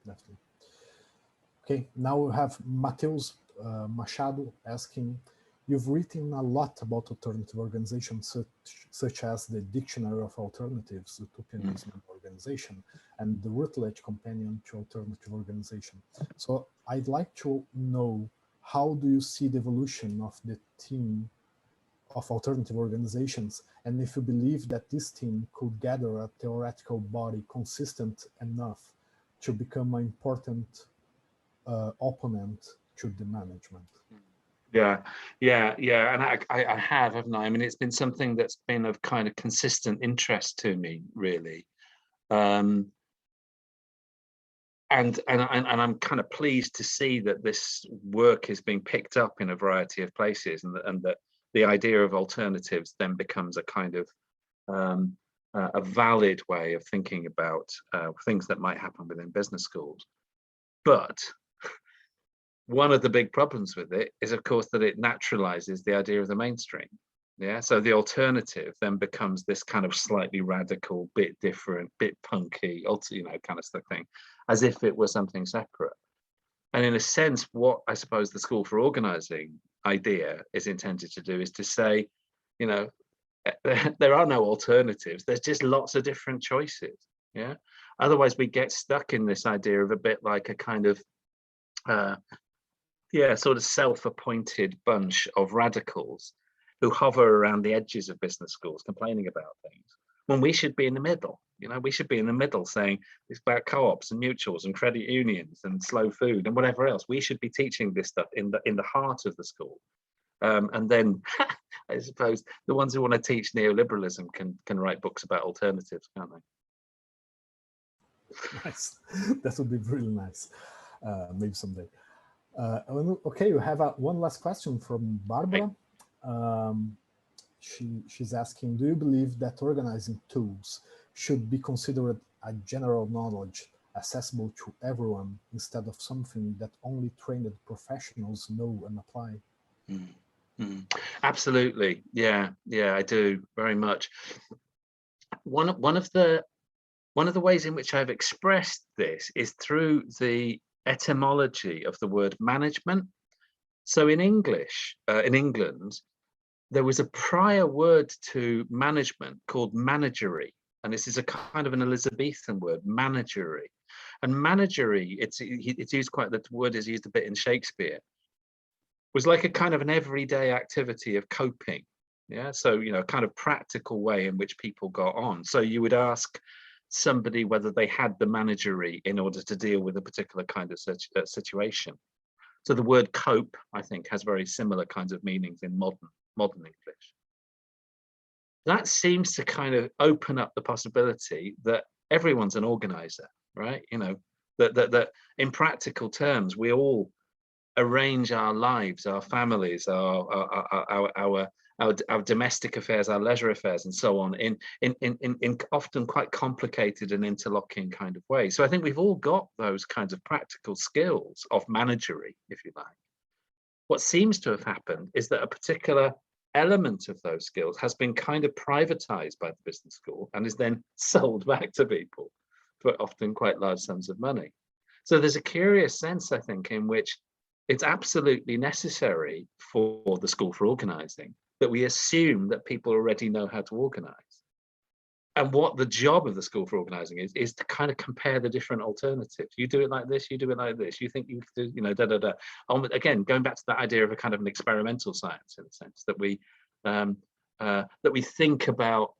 definitely. Okay, now we have Mateus Machado asking, you've written a lot about alternative organizations such as the Dictionary of Alternatives, Utopianism and Organization, and the Routledge Companion to Alternative Organization. So I'd like to know, how do you see the evolution of the team of alternative organizations, and if you believe that this team could gather a theoretical body consistent enough to become an important opponent to the management? Yeah, and I have, haven't I? I mean, it's been something that's been of kind of consistent interest to me, really. And I'm kind of pleased to see that this work is being picked up in a variety of places, and that the idea of alternatives then becomes a kind of a valid way of thinking about things that might happen within business schools. But one of the big problems with it is, of course, that it naturalizes the idea of the mainstream. Yeah, so the alternative then becomes this kind of slightly radical, bit different, bit punky, you know, kind of stuff thing, as if it were something separate. And in a sense, what I suppose the School for Organising idea is intended to do is to say, you know, there are no alternatives. There's just lots of different choices. Yeah. Otherwise, we get stuck in this idea of a bit like a kind of, sort of self-appointed bunch of radicals who hover around the edges of business schools complaining about things, when we should be in the middle. You know, we should be in the middle saying it's about co-ops and mutuals and credit unions and slow food and whatever else. We should be teaching this stuff in the heart of the school. And then I suppose the ones who want to teach neoliberalism can write books about alternatives, can't they? Nice. That would be really nice. Maybe someday. Okay, we have one last question from Barbara. She's asking, do you believe that organizing tools should be considered a general knowledge accessible to everyone instead of something that only trained professionals know and apply? Absolutely. Yeah, I do very much. One of the ways in which I've expressed this is through the etymology of the word management. So in English, in England, there was a prior word to management called managery. And this is a kind of an Elizabethan word, managery. And managery, it's used quite, the word is used a bit in Shakespeare, was like a kind of an everyday activity of coping. Yeah, so, you know, kind of practical way in which people got on. So you would ask somebody whether they had the managery in order to deal with a particular kind of situation. So the word cope, I think, has very similar kinds of meanings in modern English. That seems to kind of open up the possibility that everyone's an organizer, right? You know, that in practical terms, we all arrange our lives, our families, our domestic affairs, our leisure affairs, and so on, in often quite complicated and interlocking kind of ways. So I think we've all got those kinds of practical skills of managery, if you like. What seems to have happened is that a particular element of those skills has been kind of privatized by the business school and is then sold back to people for often quite large sums of money. So there's a curious sense, I think, in which it's absolutely necessary for the School for Organising that we assume that people already know how to organize. And what the job of the School for Organising is to kind of compare the different alternatives. You do it like this, you do it like this, you think you do, you know, Again, going back to that idea of a kind of an experimental science, in the sense that we think about,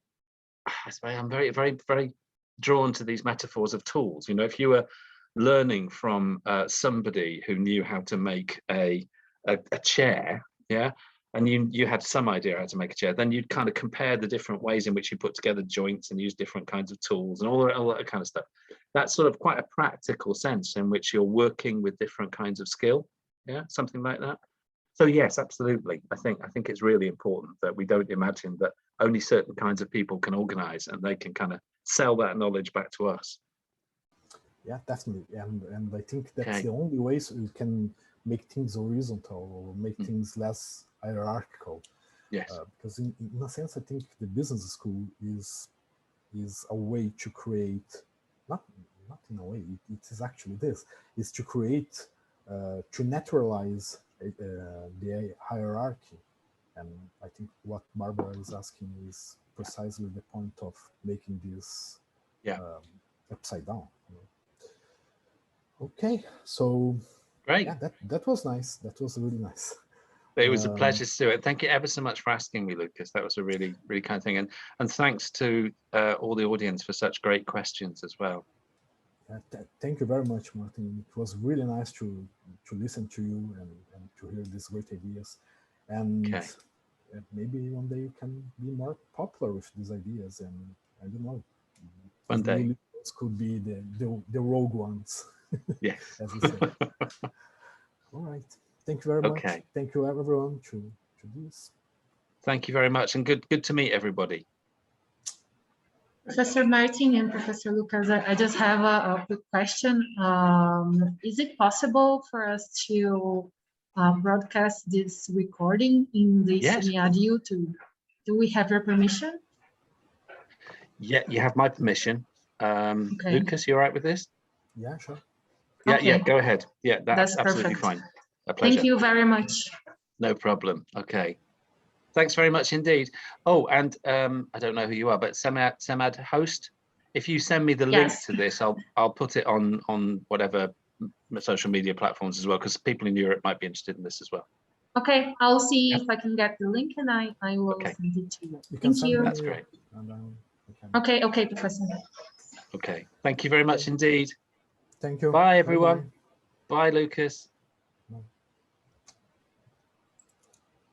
I'm very, very, very drawn to these metaphors of tools. You know, if you were learning from somebody who knew how to make a chair, yeah, and you had some idea how to make a chair, then you'd kind of compare the different ways in which you put together joints and use different kinds of tools and all that kind of stuff. That's sort of quite a practical sense in which you're working with different kinds of skill, yeah, something like that. So yes, absolutely. I think it's really important that we don't imagine that only certain kinds of people can organize and they can kind of sell that knowledge back to us. Yeah, definitely. And I think that's the only ways we can make things horizontal or make things less hierarchical. Yes. Because in a sense, I think the business school is a way to create, not in a way, it is actually this, is to create, to naturalize the hierarchy. And I think what Barbara is asking is precisely the point of making this upside down. You know? Okay, so great. Yeah, that was nice. That was really nice. It was a pleasure to do it. Thank you ever so much for asking me, Lucas. That was a really, really kind thing. And thanks to all the audience for such great questions as well. Thank you very much, Martin. It was really nice to listen to you and to hear these great ideas. And maybe one day you can be more popular with these ideas. And I don't know. One day. Those could be the rogue ones. Yes. As we say. All right. Thank you very much. Thank you, everyone, to this. Thank you very much, and good to meet everybody. Professor Martin and Professor Lucas, I just have a quick question. Is it possible for us to broadcast this recording in the SemeAD YouTube? Do we have your permission? Yeah, you have my permission. Lucas, you all right with this? Yeah, sure. Yeah, Okay. yeah, go ahead. Yeah, that's absolutely perfect. fine. A pleasure. Thank you very much. No problem. Okay. Thanks very much indeed. Oh, and I don't know who you are, but SemeAD host, if you send me the link Yes. to this, I'll put it on whatever social media platforms as well, because people in Europe might be interested in this as well. Okay, I'll see if I can get the link, and I will Okay. send it to you. You can Thank send you. me, That's great. and we can- Okay, okay, Professor. Okay. Thank you very much indeed. Thank you. Bye, everyone. Bye-bye. Bye, Lucas.